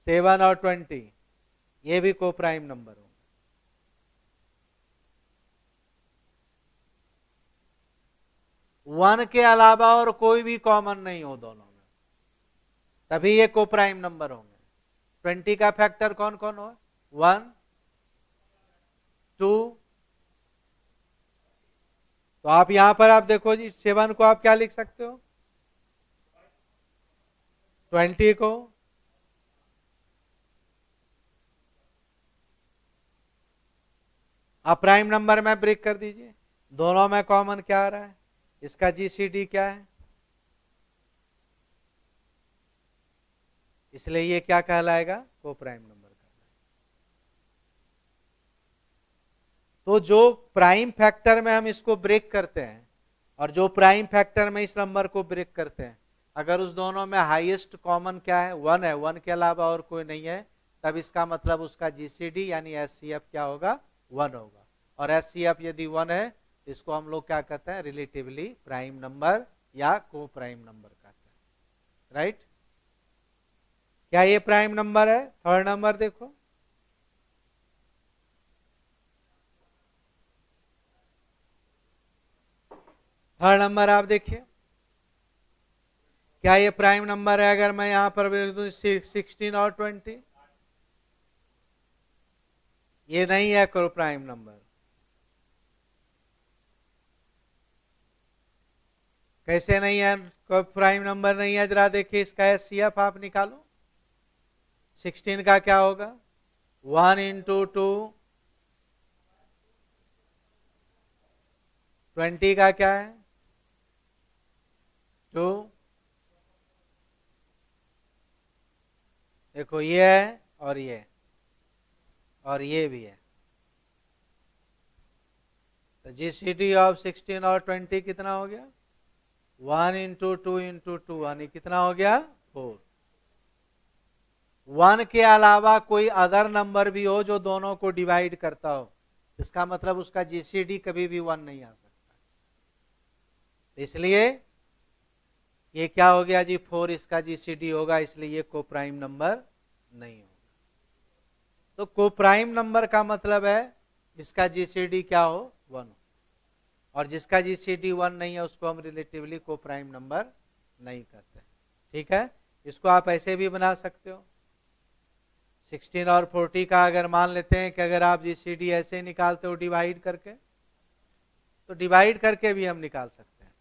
7 और 20 ये भी को प्राइम नंबर हो। वन के अलावा और कोई भी कॉमन नहीं हो दोनों में, तभी ये को प्राइम नंबर होंगे। 20 का फैक्टर कौन कौन हो, 1, 2, तो आप यहां पर आप देखो जी, 7 को आप क्या लिख सकते हो, 20 को, आप प्राइम नंबर में ब्रेक कर दीजिए, दोनों में कॉमन क्या आ रहा है, इसका जीसीडी क्या है, इसलिए ये क्या कहलाएगा, को प्राइम नंबर कहलाएगा। तो जो प्राइम फैक्टर में हम इसको ब्रेक करते हैं और जो प्राइम फैक्टर में इस नंबर को ब्रेक करते हैं, अगर उस दोनों में हाईएस्ट कॉमन क्या है, 1 है, 1 के अलावा और कोई नहीं है, तब इसका मतलब उसका जीसीडी यानी एचसीएफ क्या होगा, 1 होगा। और एचसीएफ यदि 1 है, इसको हम लोग क्या कहते हैं, रिलेटिवली प्राइम नंबर या को प्राइम नंबर कहते हैं, राइट। क्या ये प्राइम नंबर है, थर्ड नंबर देखो, थर्ड नंबर आप देखिए, क्या ये प्राइम नंबर है। अगर मैं यहां पर 16 और 20, ये नहीं है को प्राइम नंबर। कैसे नहीं है, कोई प्राइम नंबर नहीं है, जरा देखिए इसका एचसीएफ आप निकालो। 16 का क्या होगा, 1 इंटू 2, 20 का क्या है, 2, देखो ये है और ये भी है, तो जीसीडी ऑफ 16 और 20 कितना हो गया? 1 इंटू 2 इंटू 2 यानी कितना हो गया? 4। 1 के अलावा कोई अदर नंबर भी हो जो दोनों को डिवाइड करता हो, इसका मतलब उसका जीसीडी कभी भी 1 नहीं आ सकता। इसलिए ये क्या हो गया जी? 4 इसका जीसीडी होगा, इसलिए ये कोप्राइम नंबर नहीं होगा। तो कोप्राइम नंबर का मतलब है इसका जीसीडी क्या हो? 1 हो, और जिसका जीसीडी 1 नहीं है उसको हम रिलेटिवली कोप्राइम नंबर नहीं करते। ठीक है, इसको आप ऐसे भी बना सकते हो। 16 और 40 का अगर मान लेते हैं कि अगर आप जीसीडी ऐसे निकालते हो डिवाइड करके, तो डिवाइड करके भी हम निकाल सकते हैं।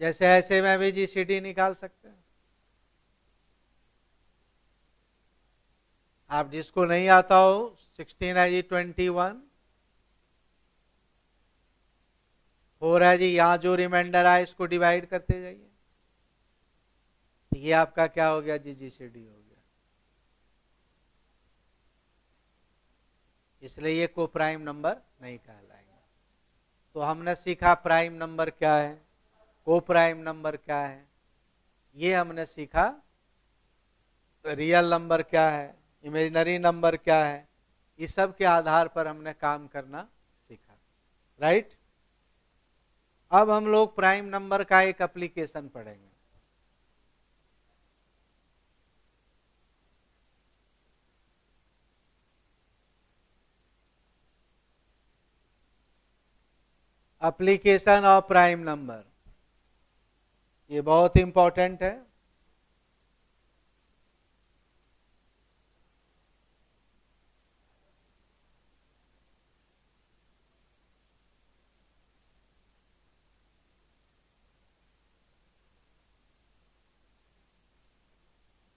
जैसे ऐसे में भी जीसीडी निकाल सकते हैं। आप जिसको नहीं आता हो, 16 है जी 21, 4 है जी, यहां जो रिमाइंडर आए इसको डिवाइड करते जाइए, ये आपका क्या हो गया जी? जीसीडी हो गया। इसलिए ये को प्राइम नंबर नहीं कहलाएंगे। तो हमने सीखा प्राइम नंबर क्या है, को प्राइम नंबर क्या है, ये हमने सीखा। रियल नंबर क्या है, इमेजिनरी नंबर क्या है, इस सब के आधार पर हमने काम करना सीखा। राइट। अब हम लोग प्राइम नंबर का एक एप्लीकेशन पढ़ेंगे। एप्लीकेशन ऑफ प्राइम नंबर, ये बहुत इंपॉर्टेंट है।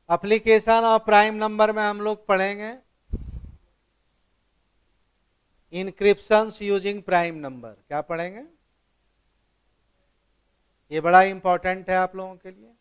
एप्लीकेशन ऑफ प्राइम नंबर में हम लोग पढ़ेंगे इनक्रिप्शंस यूजिंग प्राइम नंबर। क्या पढ़ेंगे? ये बड़ा इंपॉर्टेंट है आप लोगों के लिए।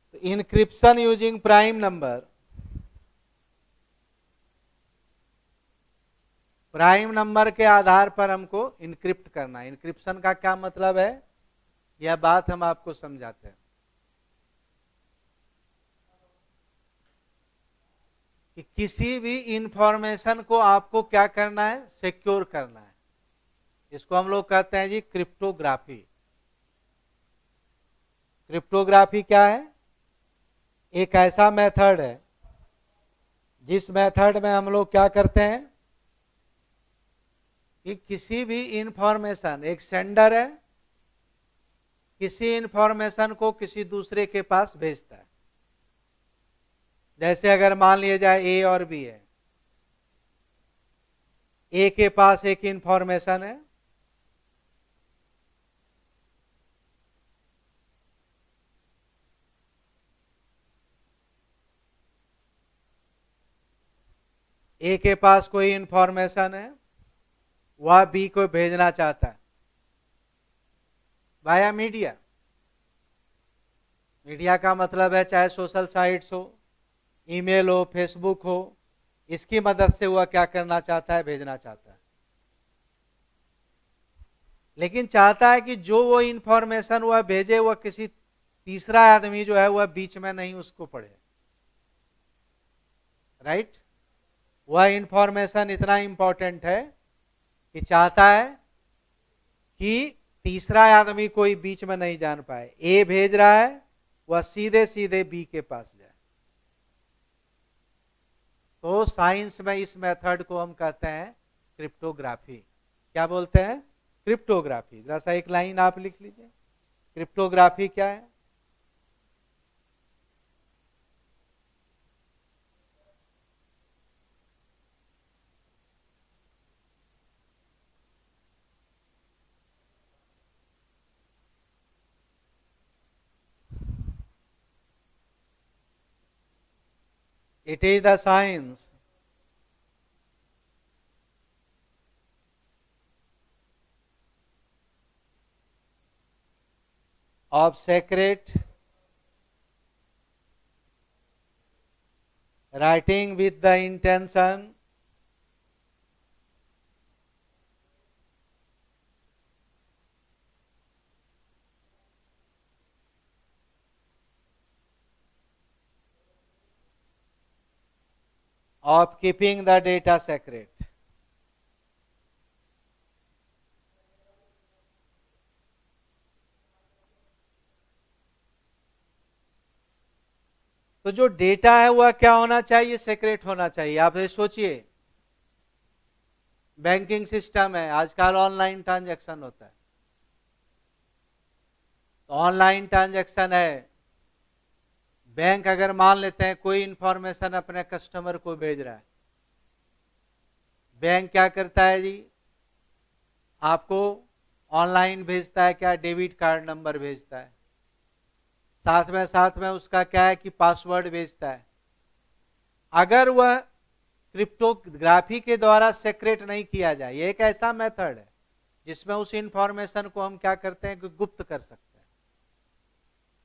तो encryption using prime number, prime number के आधार पर हमको इनक्रिप्ट करना है। इनक्रिप्शन का क्या मतलब है, यह बात हम आपको समझाते हैं कि किसी भी इंफॉर्मेशन को आपको क्या करना है? सिक्योर करना है। इसको हम लोग कहते हैं जी क्रिप्टोग्राफी। क्रिप्टोग्राफी क्या है? एक ऐसा मेथड है जिस मेथड में हम लोग क्या करते हैं कि किसी भी इंफॉर्मेशन, एक सेंडर है, किसी इंफॉर्मेशन को किसी दूसरे के पास भेजता है। जैसे अगर मान लिया जाए ए और बी है, ए के पास एक इंफॉर्मेशन है, ए के पास कोई इंफॉर्मेशन है, वह बी को भेजना चाहता है वाया मीडिया। मीडिया का मतलब है चाहे सोशल साइट्स हो, ईमेल हो, फेसबुक हो, इसकी मदद से वह क्या करना चाहता है? भेजना चाहता है। लेकिन चाहता है कि जो वो इंफॉर्मेशन वह भेजे वह किसी तीसरा आदमी जो है वह बीच में नहीं उसको पढ़े। राइट। वह इंफॉर्मेशन इतना इंपॉर्टेंट है कि चाहता है कि तीसरा आदमी कोई बीच में नहीं जान पाए। ए भेज रहा है, वह सीधे सीधे बी के पास जाए। तो साइंस में इस मेथड को हम कहते हैं क्रिप्टोग्राफी। क्या बोलते हैं? क्रिप्टोग्राफी। जरा सा एक लाइन आप लिख लीजिए, क्रिप्टोग्राफी क्या है? It is the science of secret writing with the intention of keeping the data secret. तो जो डेटा है वह क्या होना चाहिए? सेक्रेट होना चाहिए। आप ये सोचिए, बैंकिंग सिस्टम है, आजकल ऑनलाइन ट्रांजैक्शन होता है, तो ऑनलाइन ट्रांजैक्शन है, बैंक अगर मान लेते हैं कोई इंफॉर्मेशन अपने कस्टमर को भेज रहा है, बैंक क्या करता है जी, आपको ऑनलाइन भेजता है क्या? डेबिट कार्ड नंबर भेजता है, साथ में उसका क्या है कि पासवर्ड भेजता है। अगर वह क्रिप्टोग्राफी के द्वारा सेक्रेट नहीं किया जाए, ये एक ऐसा मेथड है जिसमें उस इंफॉर्मेशन को हम क्या करते हैं कि गुप्त कर सकते हैं।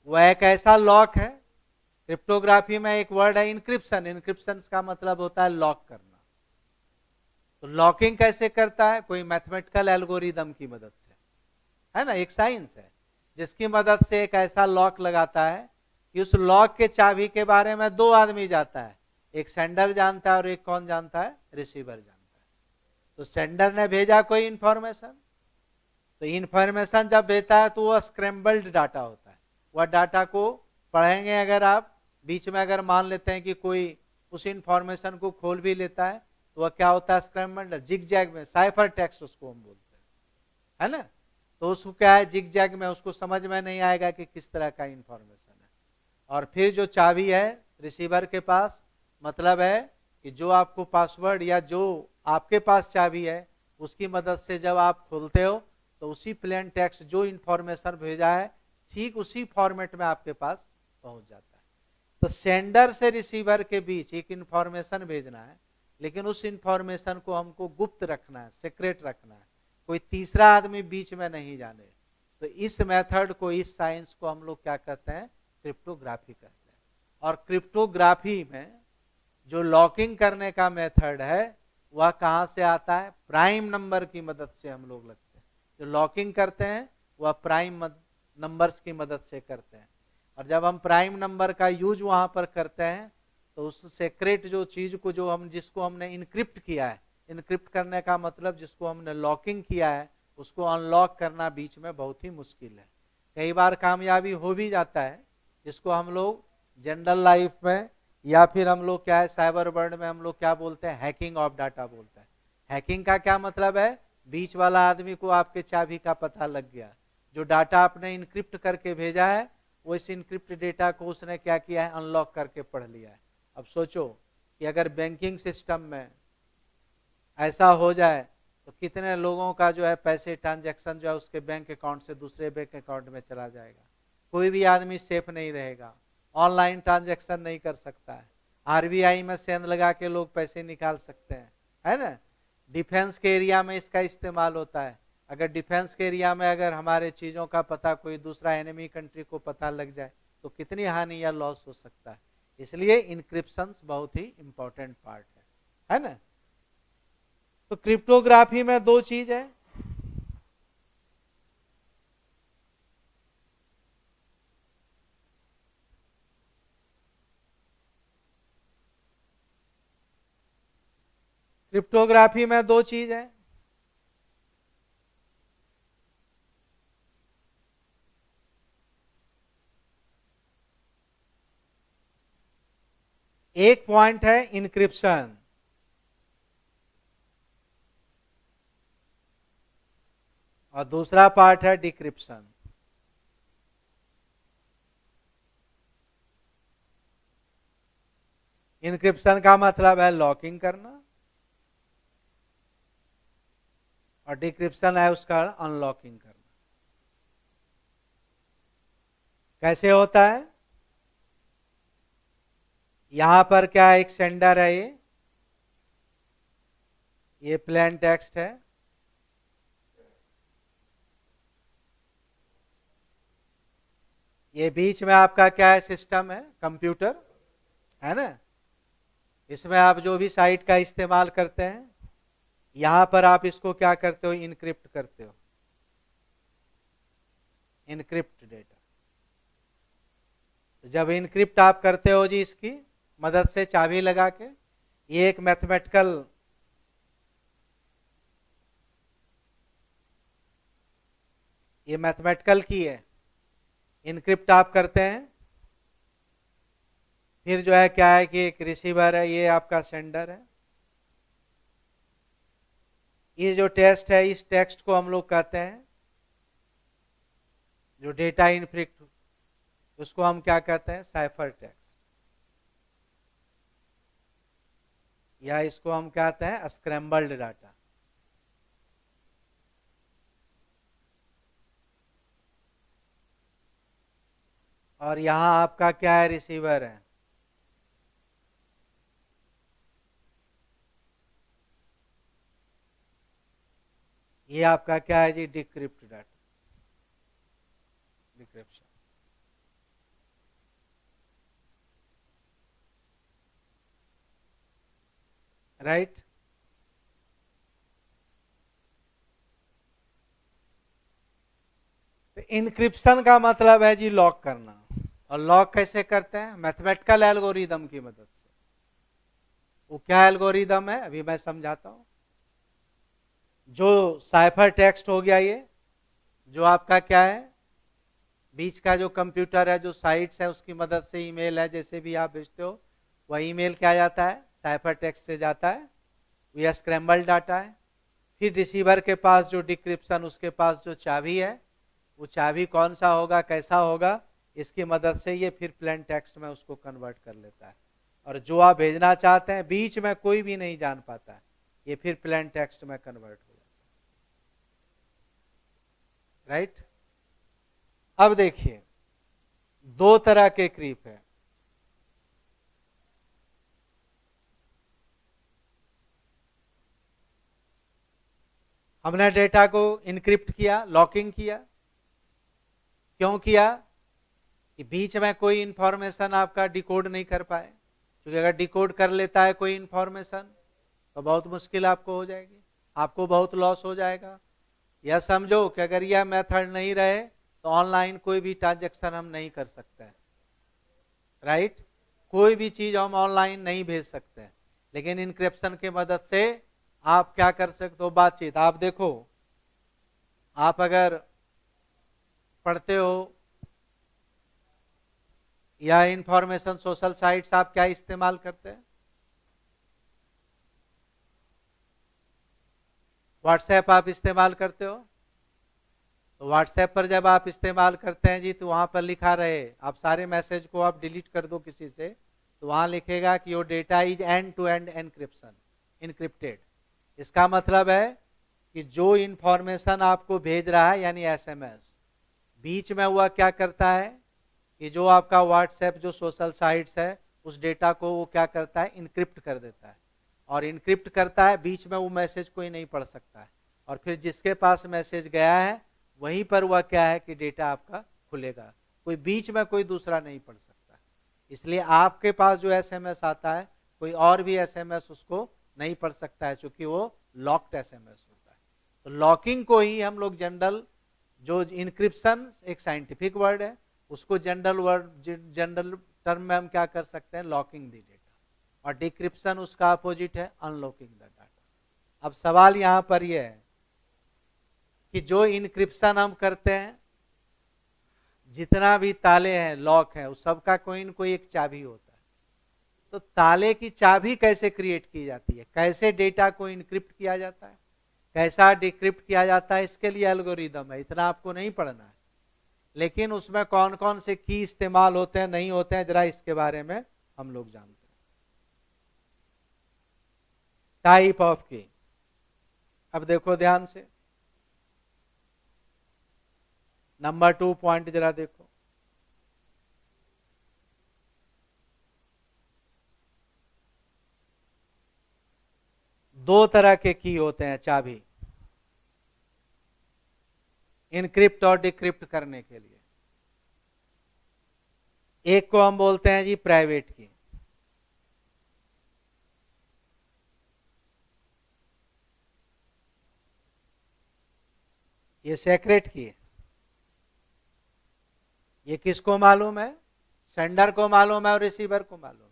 वह एक ऐसा लॉक है, क्रिप्टोग्राफी में एक वर्ड है इंक्रिप्शन। इंक्रिप्शन का मतलब होता है लॉक करना। तो लॉकिंग कैसे करता है? कोई मैथमेटिकल एल्गोरिदम की मदद से, है ना, एक साइंस है जिसकी मदद से एक ऐसा लॉक लगाता है कि उस लॉक के चाबी के बारे में दो आदमी जाता है, एक सेंडर जानता है और एक कौन जानता है? रिसीवर जानता है। तो सेंडर ने भेजा कोई इंफॉर्मेशन, तो इंफॉर्मेशन जब भेजता है तो वह स्क्रैम्बल्ड डाटा होता है। वह डाटा को पढ़ेंगे अगर आप, बीच में अगर मान लेते हैं कि कोई उस इंफॉर्मेशन को खोल भी लेता है तो वह क्या होता है? स्क्रैम्बल्ड, जिग जैग में, साइफर टेक्स्ट उसको हम बोलते हैं, है ना। तो उसको क्या है, जिग जैग में उसको समझ में नहीं आएगा कि किस तरह का इंफॉर्मेशन है। और फिर जो चाबी है रिसीवर के पास, मतलब है कि जो आपको पासवर्ड या जो आपके पास चाबी है उसकी मदद से जब आप खोलते हो तो उसी प्लेन टेक्स्ट जो इंफॉर्मेशन भेजा है ठीक उसी फॉर्मेट में आपके पास पहुंच जाता है। तो सेंडर से रिसीवर के बीच एक इंफॉर्मेशन भेजना है, लेकिन उस इंफॉर्मेशन को हमको गुप्त रखना है, सीक्रेट रखना है, कोई तीसरा आदमी बीच में नहीं जाने। तो इस मेथड को, इस साइंस को हम लोग क्या कहते हैं? क्रिप्टोग्राफी कहते हैं। और क्रिप्टोग्राफी में जो लॉकिंग करने का मेथड है वह कहां से आता है? प्राइम नंबर की मदद से हम लोग लगते हैं। जो लॉकिंग करते हैं वह प्राइम नंबर्स की मदद से करते हैं। और जब हम प्राइम नंबर का यूज वहां पर करते हैं तो उस सेक्रेट जो चीज को, जो हम जिसको हमने इनक्रिप्ट किया है, इनक्रिप्ट करने का मतलब जिसको हमने लॉकिंग किया है उसको अनलॉक करना बीच में बहुत ही मुश्किल है। कई बार कामयाबी हो भी जाता है, जिसको हम लोग जनरल लाइफ में या फिर हम लोग क्या है साइबर वर्ल्ड में हम लोग क्या बोलते हैं? हैकिंग ऑफ डाटा बोलते हैं। हैकिंग का क्या मतलब है? बीच वाला आदमी को आपके चाबी का पता लग गया, जो डाटा आपने इनक्रिप्ट करके भेजा है वो इस इनक्रिप्ट डेटा को उसने क्या किया है? अनलॉक करके पढ़ लिया है। अब सोचो कि अगर बैंकिंग सिस्टम में ऐसा हो जाए तो कितने लोगों का जो है पैसे ट्रांजैक्शन जो है उसके बैंक अकाउंट से दूसरे बैंक अकाउंट में चला जाएगा। कोई भी आदमी सेफ नहीं रहेगा, ऑनलाइन ट्रांजैक्शन नहीं कर सकता है, आरबीआई में सेंध लगा के लोग पैसे निकाल सकते हैं, है ना। डिफेंस के एरिया में इसका इस्तेमाल होता है। अगर डिफेंस के एरिया में अगर हमारे चीजों का पता कोई दूसरा एनिमी कंट्री को पता लग जाए तो कितनी हानि या लॉस हो सकता है। इसलिए इनक्रिप्शन बहुत ही इंपॉर्टेंट पार्ट है ना। तो क्रिप्टोग्राफी में दो चीज है, क्रिप्टोग्राफी में दो चीज है। एक पॉइंट है इनक्रिप्शन, और दूसरा पार्ट है डिक्रिप्शन। इनक्रिप्शन का मतलब है लॉकिंग करना और डिक्रिप्शन है उसका अनलॉकिंग करना। कैसे होता है? यहां पर क्या एक सेंडर है, ये प्लेन टेक्स्ट है, ये बीच में आपका क्या है, सिस्टम है, कंप्यूटर है ना। इसमें आप जो भी साइट का इस्तेमाल करते हैं, यहां पर आप इसको क्या करते हो, इनक्रिप्ट करते हो, इनक्रिप्ट डेटा। जब इनक्रिप्ट आप करते हो जी इसकी मदद से चाबी लगा के, ये एक मैथमेटिकल की है, इनक्रिप्ट आप करते हैं। फिर जो है क्या है कि एक रिसीवर है, ये आपका सेंडर है। ये जो टेक्स्ट है, इस टेक्स्ट को हम लोग कहते हैं, जो डेटा इनक्रिप्ट, उसको हम क्या कहते हैं, साइफर टेक्स्ट, या इसको हम कहते हैं स्क्रैम्बल्ड डाटा। और यहां आपका क्या है, रिसीवर है। ये आपका क्या है जी, डिक्रिप्ट डाटा, डिक्रिप्शन। राइट। तो इनक्रिप्शन का मतलब है जी लॉक करना। और लॉक कैसे करते हैं, मैथमेटिकल एल्गोरिदम की मदद से। वो क्या एल्गोरिदम है, अभी मैं समझाता हूं। जो साइफर टेक्स्ट हो गया, ये जो आपका क्या है, बीच का जो कंप्यूटर है, जो साइट्स है, उसकी मदद से ईमेल है, जैसे भी आप भेजते हो, वह ईमेल क्या जाता है, साइफर टेक्स्ट से जाता है, यह स्क्रैम्बल डाटा है। फिर रिसीवर के पास जो डिक्रिप्शन, उसके पास जो चाबी है, वो चाबी कौन सा होगा, कैसा होगा, इसकी मदद से ये फिर प्लेन टेक्स्ट में उसको कन्वर्ट कर लेता है। और जो आप भेजना चाहते हैं, बीच में कोई भी नहीं जान पाता है, ये फिर प्लेन टेक्स्ट में कन्वर्ट हो जाता है। राइट। अब देखिए, दो तरह के क्रीप है। हमने डेटा को इनक्रिप्ट किया, लॉकिंग किया। क्यों किया, कि बीच में कोई इंफॉर्मेशन आपका डिकोड नहीं कर पाए, क्योंकि अगर डिकोड कर लेता है कोई इंफॉर्मेशन, तो बहुत मुश्किल आपको हो जाएगी, आपको बहुत लॉस हो जाएगा। या समझो कि अगर यह मेथड नहीं रहे, तो ऑनलाइन कोई भी ट्रांजेक्शन हम नहीं कर सकते हैं। राइट। कोई भी चीज हम ऑनलाइन नहीं भेज सकते हैं। लेकिन इनक्रिप्शन की मदद से आप क्या कर सकते हो, बातचीत। आप देखो, आप अगर पढ़ते हो या इंफॉर्मेशन सोशल साइट्स, आप क्या इस्तेमाल करते हैं, व्हाट्सएप आप इस्तेमाल करते हो। तो व्हाट्सएप पर जब आप इस्तेमाल करते हैं जी, तो वहां पर लिखा रहे, आप सारे मैसेज को आप डिलीट कर दो किसी से, तो वहां लिखेगा कि your data is end to end encryption, encrypted. इसका मतलब है कि जो इंफॉर्मेशन आपको भेज रहा है, यानी एसएमएस, बीच में हुआ क्या करता है, कि जो आपका व्हाट्सएप जो सोशल साइट्स है, उस डेटा को वो क्या करता है, इनक्रिप्ट कर देता है। और इनक्रिप्ट करता है, बीच में वो मैसेज कोई नहीं पढ़ सकता है। और फिर जिसके पास मैसेज गया है, वहीं पर वह क्या है कि डेटा आपका खुलेगा, कोई बीच में कोई दूसरा नहीं पढ़ सकता। इसलिए आपके पास जो एसएमएस आता है, कोई और भी एसएमएस उसको नहीं पढ़ सकता है, क्योंकि वो लॉक्ड एसएमएस होता है। तो लॉकिंग को ही हम लोग जनरल, जो इनक्रिप्शन एक साइंटिफिक वर्ड है, उसको जनरल वर्ड, जनरल टर्म में हम क्या कर सकते हैं, लॉकिंग द डेटा। और डिक्रिप्शन उसका अपोजिट है, अनलॉकिंग द डाटा। अब सवाल यहां पर यह है कि जो इनक्रिप्शन हम करते हैं, जितना भी ताले हैं, लॉक है, उस सबका कोई न कोई एक चाबी होता है। तो ताले की चाबी कैसे क्रिएट की जाती है, कैसे डेटा को इनक्रिप्ट किया जाता है, कैसा डिक्रिप्ट किया जाता है, इसके लिए एल्गोरिदम है, इतना आपको नहीं पढ़ना है। लेकिन उसमें कौन कौन से की इस्तेमाल होते हैं, नहीं होते हैं, जरा इसके बारे में हम लोग जानते हैं। टाइप ऑफ की, अब देखो ध्यान से, नंबर 2 पॉइंट जरा देखो। दो तरह के की होते हैं चाबी, इनक्रिप्ट और डिक्रिप्ट करने के लिए। एक को हम बोलते हैं जी प्राइवेट की, ये सेक्रेट की है। ये किसको मालूम है? सेंडर को मालूम है और रिसीवर को मालूम है।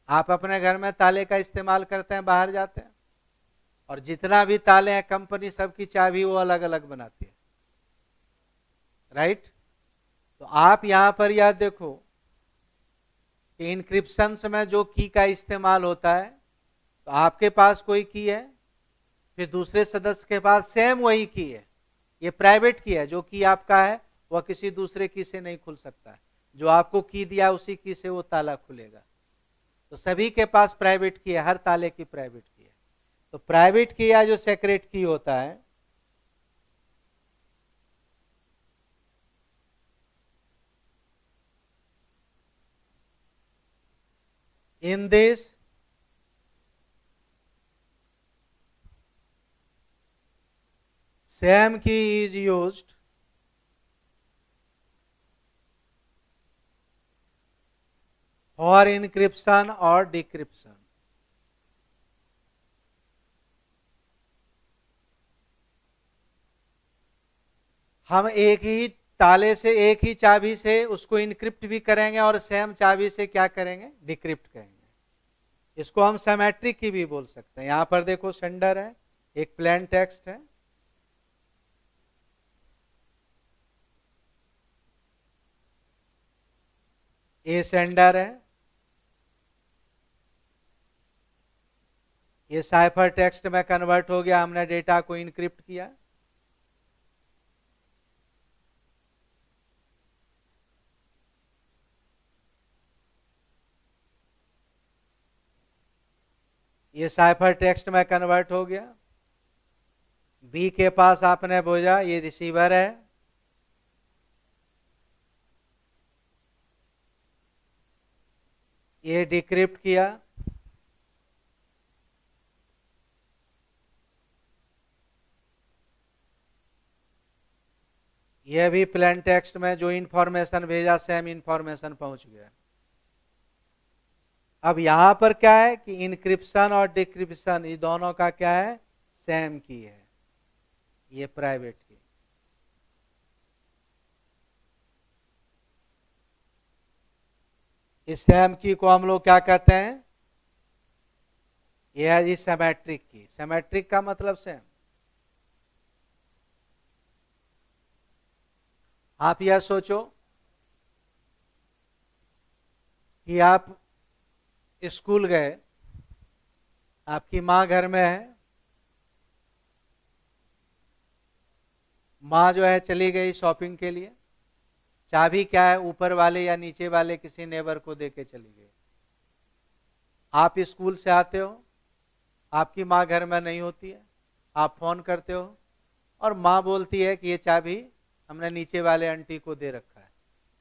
आप अपने घर में ताले का इस्तेमाल करते हैं, बाहर जाते हैं, और जितना भी ताले हैं कंपनी सबकी चाबी वो अलग अलग बनाती है, राइट। तो आप यहां पर यह देखो कि इनक्रिप्शन में जो की का इस्तेमाल होता है, तो आपके पास कोई की है, फिर दूसरे सदस्य के पास सेम वही की है, ये प्राइवेट की है। जो की आपका है वह किसी दूसरे की से नहीं खुल सकता है, जो आपको की दिया उसी की से वो ताला खुलेगा। तो सभी के पास प्राइवेट की है, हर ताले की प्राइवेट की है। तो प्राइवेट की या जो सेक्रेट की होता है, in this same key is used for encryption or decryption. हम एक ही ताले से, एक ही चाबी से उसको इनक्रिप्ट भी करेंगे और सेम चाबी से क्या करेंगे? डिक्रिप्ट करेंगे। इसको हम सिमेट्रिक की भी बोल सकते हैं। यहां पर देखो सेंडर है, एक प्लेन टेक्स्ट है, ये सेंडर है, ये साइफर टेक्स्ट में कन्वर्ट हो गया, हमने डेटा को इनक्रिप्ट किया। ये साइफर टेक्स्ट में कन्वर्ट हो गया। बी के पास आपने भेजा, ये रिसीवर है, ये डिक्रिप्ट किया, ये भी प्लेन टेक्स्ट में जो इंफॉर्मेशन भेजा सेम इंफॉर्मेशन पहुंच गया। अब यहां पर क्या है कि इनक्रिप्शन और डिक्रिप्शन ये दोनों का क्या है? सेम की है, ये प्राइवेट की। इस सेम की को हम लोग क्या कहते हैं? ये है जी सिमेट्रिक की। सिमेट्रिक का मतलब सेम। आप यह सोचो कि आप स्कूल गए, आपकी माँ घर में है, माँ जो है चली गई शॉपिंग के लिए, चाबी क्या है? ऊपर वाले या नीचे वाले किसी नेबर को देके चली गई। आप स्कूल से आते हो, आपकी माँ घर में नहीं होती है, आप फोन करते हो और माँ बोलती है कि ये चाबी हमने नीचे वाले आंटी को दे रखा है।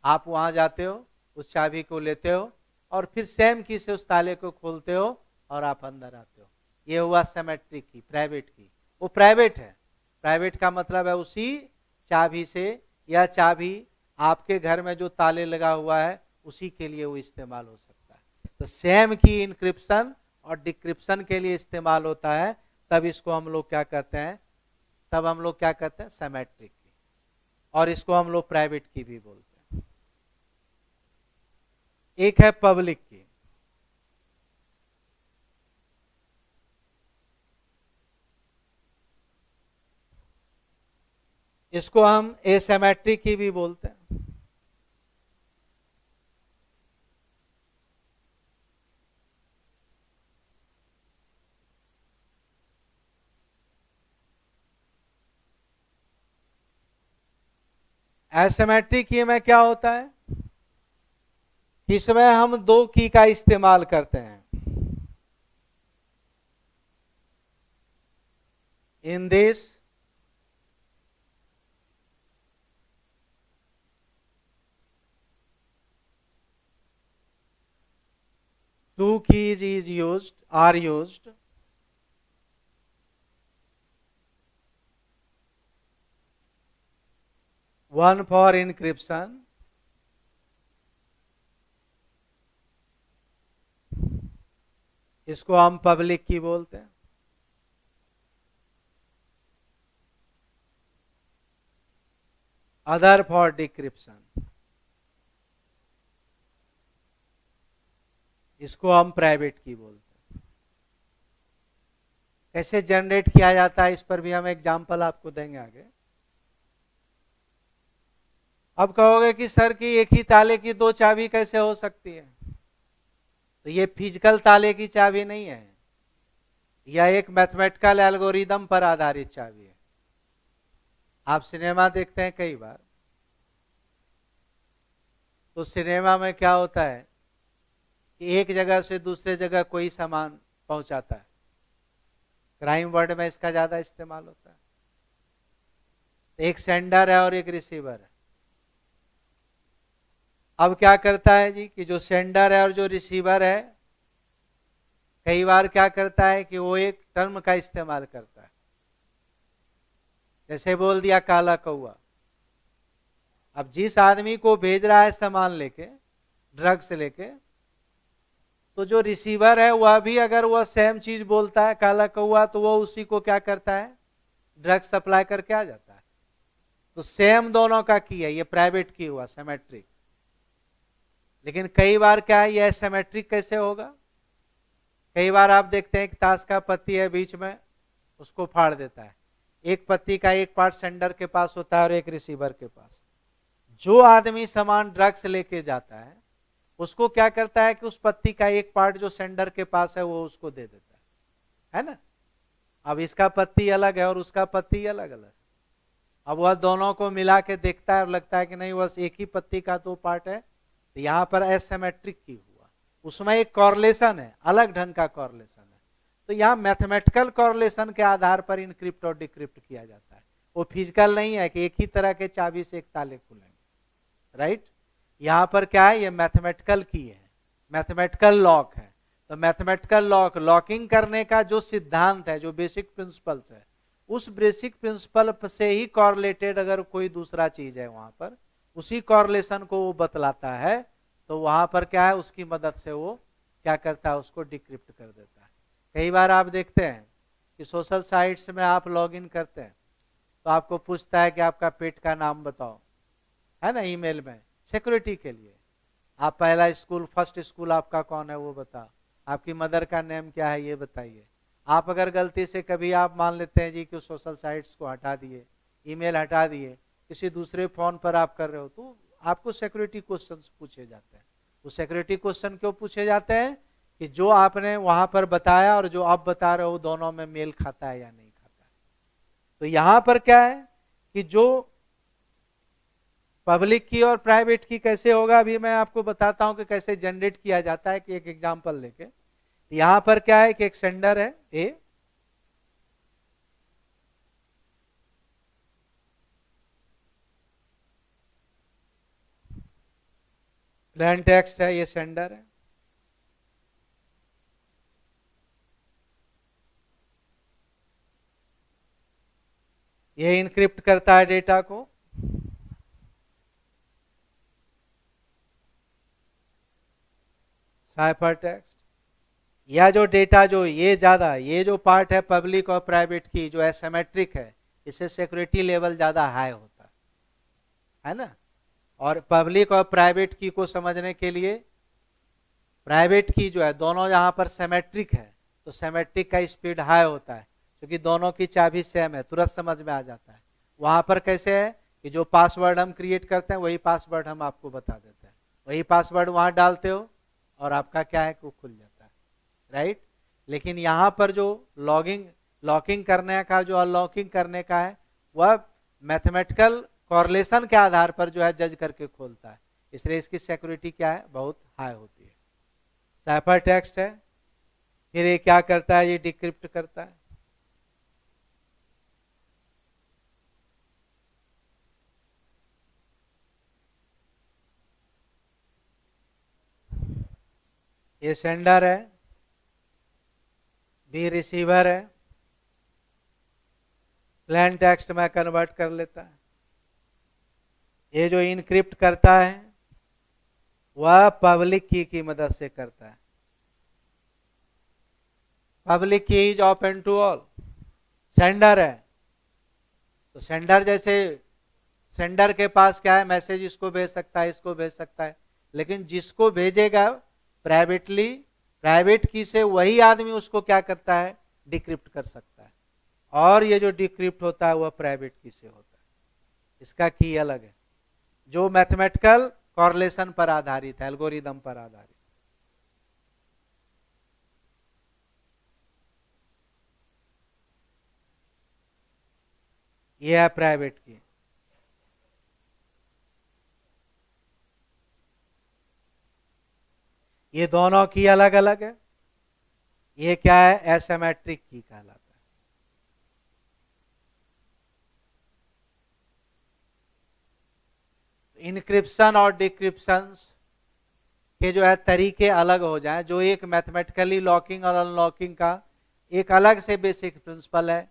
आप वहां जाते हो, उस चाबी को लेते हो और फिर सेम की से उस ताले को खोलते हो और आप अंदर आते हो। ये हुआ सिमेट्रिक की, प्राइवेट की। वो प्राइवेट है। प्राइवेट का मतलब है उसी चाबी से, या चाबी आपके घर में जो ताले लगा हुआ है उसी के लिए वो इस्तेमाल हो सकता है। तो सेम की इंक्रिप्शन और डिक्रिप्शन के लिए इस्तेमाल होता है, तब इसको हम लोग क्या कहते हैं? तब हम लोग क्या कहते हैं? सिमेट्रिक की। और इसको हम लोग प्राइवेट की भी बोलते हैं। एक है पब्लिक की। इसको हम एसिमेट्रिक की भी बोलते हैं। एसिमेट्रिक की में क्या होता है? इसमें हम दो की का इस्तेमाल करते हैं। In this two keys is used, are used one for encryption, इसको हम पब्लिक की बोलते हैं। अदर फॉर डिक्रिप्शन, इसको हम प्राइवेट की बोलते हैं। कैसे जनरेट किया जाता है इस पर भी हम एग्जांपल आपको देंगे आगे। अब कहोगे कि सर की एक ही ताले की दो चाबी कैसे हो सकती है? तो ये फिजिकल ताले की चाबी नहीं है, यह एक मैथमेटिकल एल्गोरिदम पर आधारित चाबी है। आप सिनेमा देखते हैं कई बार, तो सिनेमा में क्या होता है कि एक जगह से दूसरे जगह कोई सामान पहुंचाता है। क्राइम वर्ड में इसका ज्यादा इस्तेमाल होता है। एक सेंडर है और एक रिसीवर है। अब क्या करता है जी कि जो सेंडर है और जो रिसीवर है, कई बार क्या करता है कि वो एक टर्म का इस्तेमाल करता है। जैसे बोल दिया काला कौआ। अब जिस आदमी को भेज रहा है सामान लेके, ड्रग्स लेके, तो जो रिसीवर है वह भी अगर वह सेम चीज बोलता है काला कौआ, तो वो उसी को क्या करता है, ड्रग्स सप्लाई करके आ जाता है। तो सेम दोनों का की है, ये प्राइवेट की हुआ सिमेट्रिक। लेकिन कई बार क्या है, यह सिमेट्रिक कैसे होगा? कई बार आप देखते हैं कि ताश का पत्ती है बीच में, उसको फाड़ देता है। एक पत्ती का एक पार्ट सेंडर के पास होता है और एक रिसीवर के पास। जो आदमी सामान ड्रग्स लेके जाता है उसको क्या करता है कि उस पत्ती का एक पार्ट जो सेंडर के पास है वो उसको दे देता है ना। अब इसका पत्ती अलग है और उसका पत्ती अलग अलग। अब वह दोनों को मिला के देखता है और लगता है कि नहीं बस एक ही पत्ती का दो पार्ट है, तो यहां पर एसिमेट्रिक की हुआ, उसमें एक कॉरलेशन है, अलग ढंग का कॉरलेशन है। तो यहाँ मैथमेटिकल कॉरलेशन के आधार पर इनक्रिप्ट और डिक्रिप्ट किया जाता है। वो फिजिकल नहीं है कि एक ही तरह के चाबी से एक ताले खुलेंगे, राइट। यहां पर क्या है, ये मैथमेटिकल की है, मैथमेटिकल लॉक है। तो मैथमेटिकल लॉक, लॉकिंग करने का जो सिद्धांत है, जो बेसिक प्रिंसिपल्स है, उस बेसिक प्रिंसिपल से ही कॉरलेटेड अगर कोई दूसरा चीज है वहां पर, उसी कॉरलेशन को वो बतलाता है, तो वहां पर क्या है, उसकी मदद से वो क्या करता है, उसको डिक्रिप्ट कर देता है। कई बार आप देखते हैं कि सोशल साइट्स में आप लॉग इन करते हैं तो आपको पूछता है कि आपका पेट का नाम बताओ, है ना, ईमेल में, सिक्योरिटी के लिए। आप पहला स्कूल, फर्स्ट स्कूल आपका कौन है वो बताओ, आपकी मदर का नेम क्या है ये बताइए। आप अगर गलती से कभी आप मान लेते हैं जी कि सोशल साइट्स को हटा दिए, ईमेल हटा दिए, किसी दूसरे फोन पर आप कर रहे हो, तो आपको सिक्योरिटी क्वेश्चन पूछे जाते हैं। वो सिक्योरिटी क्वेश्चन क्यों पूछे जाते हैं कि जो आपने वहां पर बताया और जो आप बता रहे हो दोनों में मेल खाता है या नहीं खाता है। तो यहां पर क्या है कि जो पब्लिक की और प्राइवेट की कैसे होगा, अभी मैं आपको बताता हूं कि कैसे जनरेट किया जाता है, कि एक एग्जांपल लेके। यहां पर क्या है कि एक सेंडर है ए, प्लेन टेक्स्ट है, ये सेंडर है। ये इनक्रिप्ट करता है डेटा को, साइफर टेक्स्ट। यह जो डेटा, जो ये ज्यादा, ये जो पार्ट है पब्लिक और प्राइवेट की, जो एसिमेट्रिक है, इससे सिक्योरिटी लेवल ज्यादा हाई होता है ना। और पब्लिक और प्राइवेट की को समझने के लिए, प्राइवेट की जो है दोनों यहाँ पर सिमेट्रिक है, तो सिमेट्रिक का स्पीड हाई होता है, क्योंकि दोनों की चाबी सेम है, तुरंत समझ में आ जाता है। वहां पर कैसे है कि जो पासवर्ड हम क्रिएट करते हैं वही पासवर्ड हम आपको बता देते हैं, वही पासवर्ड वहां डालते हो और आपका क्या है कि वो खुल जाता है, राइट। लेकिन यहाँ पर जो लॉकिंग करने का, जो अनलॉकिंग करने का है, वह मैथमेटिकल कॉरलेशन के आधार पर जो है जज करके खोलता है, इसलिए इसकी सिक्योरिटी क्या है, बहुत हाई होती है। साइफर टेक्स्ट है, फिर ये क्या करता है, ये डिक्रिप्ट करता है। ये सेंडर है, बी रिसीवर है, प्लेन टेक्स्ट में कन्वर्ट कर लेता है। ये जो इनक्रिप्ट करता है वह पब्लिक की मदद से करता है। पब्लिक की is open to all. Sender है तो सेंडर जैसे सेंडर के पास क्या है, मैसेज इसको भेज सकता है, इसको भेज सकता है, लेकिन जिसको भेजेगा प्राइवेटली, प्राइवेट की से वही आदमी उसको क्या करता है, डिक्रिप्ट कर सकता है। और ये जो डिक्रिप्ट होता है वह प्राइवेट की से होता है। इसका की अलग है, जो मैथमेटिकल कॉरलेशन पर आधारित है, एल्गोरिदम पर आधारित। ये है प्राइवेट की। ये दोनों की अलग अलग है। ये क्या है, एसिमेट्रिक की कहलाता है। इनक्रिप्शन और डिक्रिप्शन के जो है तरीके अलग हो जाएं, जो एक मैथमेटिकली लॉकिंग और अनलॉकिंग का एक अलग से बेसिक प्रिंसिपल है,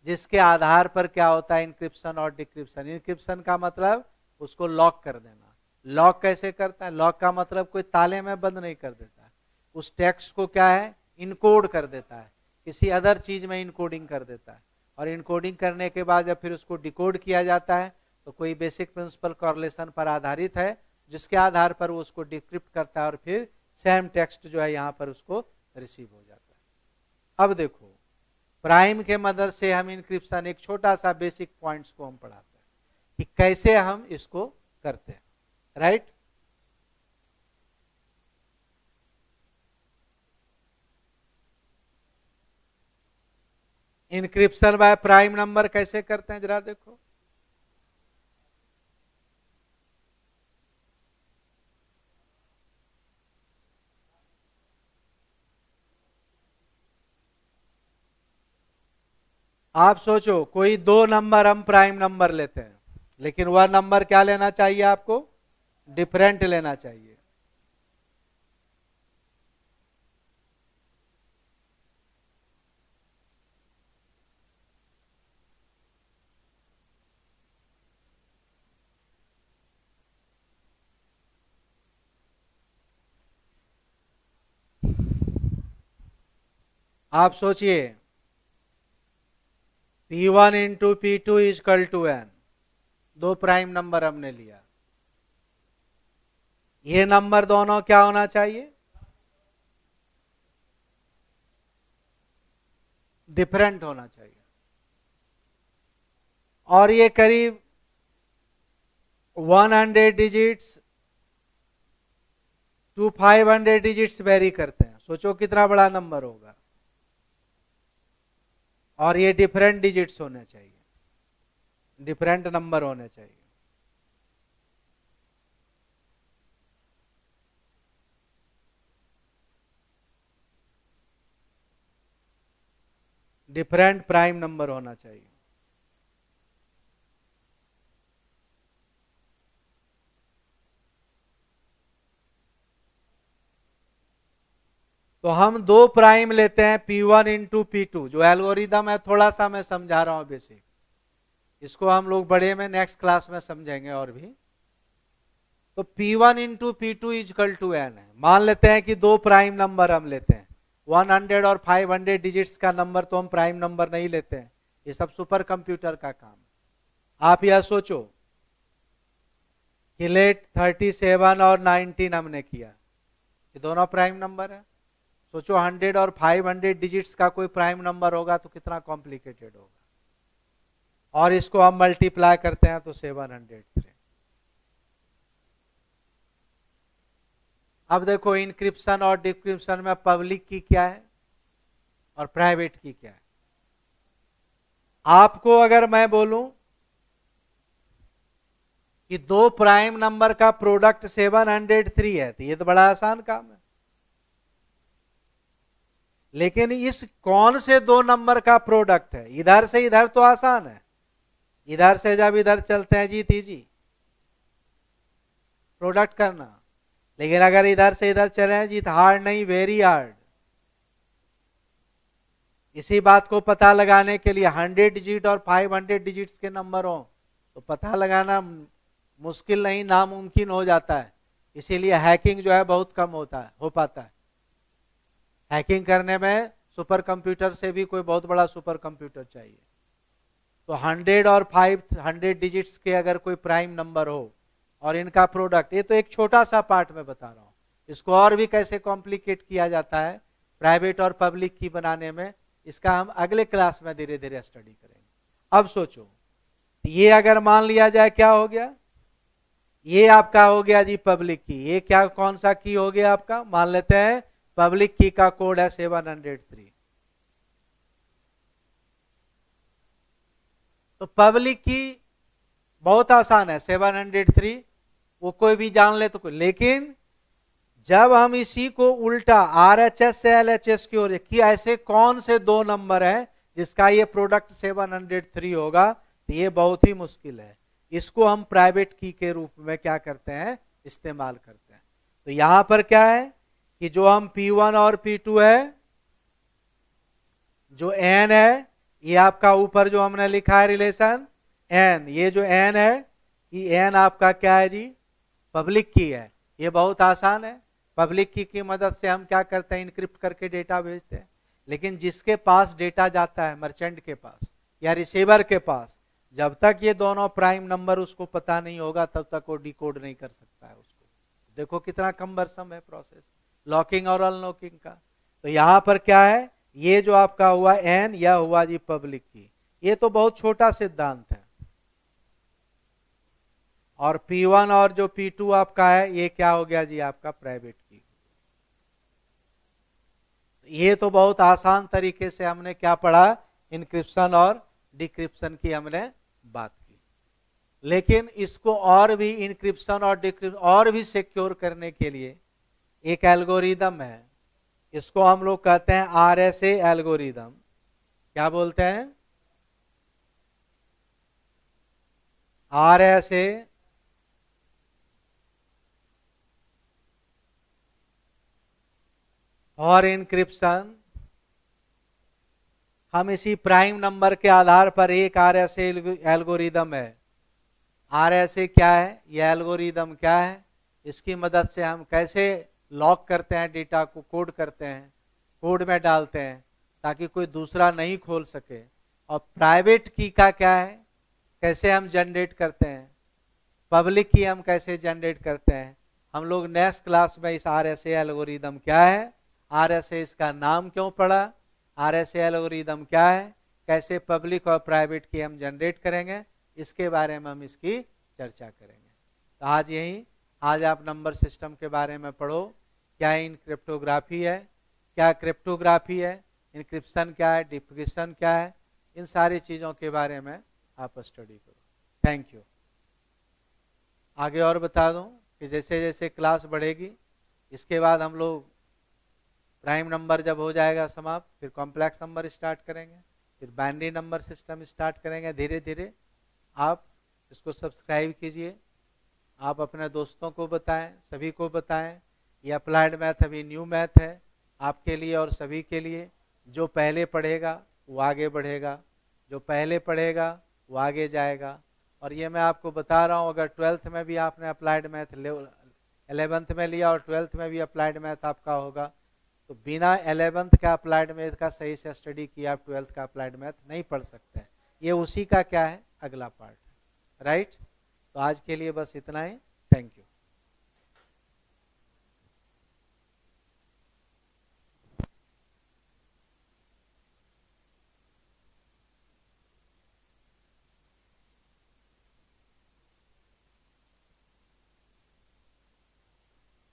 जिसके आधार पर क्या होता है इनक्रिप्शन और डिक्रिप्शन। इनक्रिप्शन का मतलब उसको लॉक कर देना। लॉक कैसे करता है, लॉक का मतलब कोई ताले में बंद नहीं कर देता है, उस टेक्स्ट को क्या है, इनकोड कर देता है, किसी अदर चीज में इनकोडिंग कर देता है। और इनकोडिंग करने के बाद जब फिर उसको डिकोड किया जाता है तो कोई बेसिक प्रिंसिपल कॉरलेशन पर आधारित है, जिसके आधार पर वो उसको डिक्रिप्ट करता है और फिर सेम टेक्स्ट जो है यहाँ पर उसको रिसीव हो जाता है। अब देखो प्राइम के मदद से हम इनक्रिप्शन, एक छोटा सा बेसिक पॉइंट्स को हम पढ़ाते हैं कि कैसे हम इसको करते हैं, right. Encryption by prime number कैसे करते हैं जरा देखो। आप सोचो कोई दो नंबर हम प्राइम नंबर लेते हैं, लेकिन वह नंबर क्या लेना चाहिए आपको, डिफरेंट लेना चाहिए। आप सोचिए P1 into P2 equal to n, दो प्राइम नंबर हमने लिया। ये नंबर दोनों क्या होना चाहिए, डिफरेंट होना चाहिए। और ये करीब 100 डिजिट्स टू 500 डिजिट्स वेरी करते हैं। सोचो कितना बड़ा नंबर होगा। और ये डिफरेंट डिजिट्स होने चाहिए, डिफरेंट नंबर होने चाहिए। डिफरेंट प्राइम नंबर होना चाहिए। तो हम दो प्राइम लेते हैं P1 इंटू P2। जो एल्गोरिदम है थोड़ा सा मैं समझा रहा हूं बेसिक, इसको हम लोग बड़े में नेक्स्ट क्लास में समझेंगे और भी। तो P1 into P2 equal to n है। मान लेते हैं कि दो प्राइम नंबर हम लेते हैं, 100 और 500 डिजिट्स का नंबर तो हम प्राइम नंबर नहीं लेते हैं, ये सब सुपर कंप्यूटर का काम है। आप यह सोचो कि लेट 37 और 19 हमने किया, ये दोनों प्राइम नंबर है। सोचो 100 और 500 डिजिट्स का कोई प्राइम नंबर होगा तो कितना कॉम्प्लिकेटेड होगा। और इसको हम मल्टीप्लाई करते हैं तो 703। अब देखो इनक्रिप्शन और डिक्रिप्शन में पब्लिक की क्या है और प्राइवेट की क्या है। आपको अगर मैं बोलूं कि दो प्राइम नंबर का प्रोडक्ट 703 है तो ये तो बड़ा आसान काम है। लेकिन इस कौन से दो नंबर का प्रोडक्ट है, इधर से इधर तो आसान है, इधर से जब इधर चलते हैं जी तीजी प्रोडक्ट करना। लेकिन अगर इधर से इधर चले हैं जी हार्ड नहीं, वेरी हार्ड। इसी बात को पता लगाने के लिए 100 डिजिट और 500 डिजिट्स के नंबर हो तो पता लगाना मुश्किल नहीं, नामुमकिन हो जाता है। इसीलिए हैकिंग जो है बहुत कम हो पाता है। हैकिंग करने में सुपर कंप्यूटर से भी कोई बहुत बड़ा सुपर कंप्यूटर चाहिए। तो 100 और 500 डिजिट्स के अगर कोई प्राइम नंबर हो और इनका प्रोडक्ट, ये तो एक छोटा सा पार्ट में बता रहा हूं, इसको और भी कैसे कॉम्प्लिकेट किया जाता है प्राइवेट और पब्लिक की बनाने में, इसका हम अगले क्लास में धीरे धीरे स्टडी करेंगे। अब सोचो, ये अगर मान लिया जाए क्या हो गया, ये आपका हो गया जी पब्लिक की, ये क्या कौन सा की हो गया आपका, मान लेते हैं पब्लिक की का कोड है 703। तो पब्लिक की बहुत आसान है 703, वो कोई भी जान ले तो कोई, लेकिन जब हम इसी को उल्टा RHS से LHS की ओर कि ऐसे कौन से दो नंबर हैं जिसका ये प्रोडक्ट 703 होगा, तो ये बहुत ही मुश्किल है। इसको हम प्राइवेट की के रूप में क्या करते हैं, इस्तेमाल करते हैं। तो यहां पर क्या है कि जो हम P1 और P2 है, जो N है, ये आपका ऊपर जो हमने लिखा है रिलेशन N, ये जो N है, ये N आपका क्या है जी, पब्लिक की है। ये बहुत आसान है, पब्लिक की मदद से हम क्या करते हैं, इनक्रिप्ट करके डेटा भेजते हैं। लेकिन जिसके पास डेटा जाता है, मर्चेंट के पास या रिसीवर के पास, जब तक ये दोनों प्राइम नंबर उसको पता नहीं होगा तब तक वो डिकोड नहीं कर सकता है उसको। देखो कितना कम्बरसम है प्रोसेस लॉकिंग और अनलॉकिंग का। तो यहां पर क्या है, ये जो आपका हुआ N, यह हुआ जी पब्लिक की। ये तो बहुत छोटा सिद्धांत है। और P1 और जो P2 आपका है, ये क्या हो गया जी आपका प्राइवेट की। ये तो बहुत आसान तरीके से हमने क्या पढ़ा, इंक्रिप्शन और डिक्रिप्शन की हमने बात की। लेकिन इसको और भी इंक्रिप्शन और डिक्रिप्शन और भी सिक्योर करने के लिए एक एल्गोरिदम है, इसको हम लोग कहते हैं RSA एल्गोरिदम। क्या बोलते हैं, RSA और इंक्रिप्शन। हम इसी प्राइम नंबर के आधार पर एक RSA एल्गोरिदम है। RSA क्या है, यह एल्गोरिदम क्या है, इसकी मदद से हम कैसे लॉक करते हैं डेटा को, कोड करते हैं, कोड में डालते हैं ताकि कोई दूसरा नहीं खोल सके। और प्राइवेट की का क्या है, कैसे हम जनरेट करते हैं, पब्लिक की हम कैसे जनरेट करते हैं। हम लोग नेक्स्ट क्लास में इस RSA एल्गोरिदम क्या है, RSA इसका नाम क्यों पड़ा, RSA एल्गोरिदम क्या है, कैसे पब्लिक और प्राइवेट की हम जनरेट करेंगे, इसके बारे में हम इसकी चर्चा करेंगे। तो आज आप नंबर सिस्टम के बारे में पढ़ो, क्या इनक्रिप्टोग्राफी है, क्या क्रिप्टोग्राफी है, इनक्रिप्शन क्या है, डिक्रिप्शन क्या है, इन सारी चीज़ों के बारे में आप स्टडी करो। Thank you. आगे और बता दूं कि जैसे जैसे क्लास बढ़ेगी, इसके बाद हम लोग प्राइम नंबर जब हो जाएगा समाप्त, फिर कॉम्प्लेक्स नंबर स्टार्ट करेंगे, फिर बाइनरी नंबर सिस्टम स्टार्ट करेंगे। धीरे धीरे आप इसको सब्सक्राइब कीजिए, आप अपने दोस्तों को बताएं, सभी को बताएं। ये अप्लाइड मैथ अभी न्यू मैथ है आपके लिए और सभी के लिए। जो पहले पढ़ेगा वो आगे बढ़ेगा, जो पहले पढ़ेगा वो आगे जाएगा। और ये मैं आपको बता रहा हूँ, अगर 12th में भी आपने अप्लाइड मैथ 11th में लिया और 12th में भी अप्लाइड मैथ आपका होगा, तो बिना 11th का अप्लाइड मैथ का सही से स्टडी किया आप 12th का अप्लाइड मैथ नहीं पढ़ सकते। ये उसी का क्या है, अगला पार्ट है, राइट। तो आज के लिए बस इतना ही। Thank you.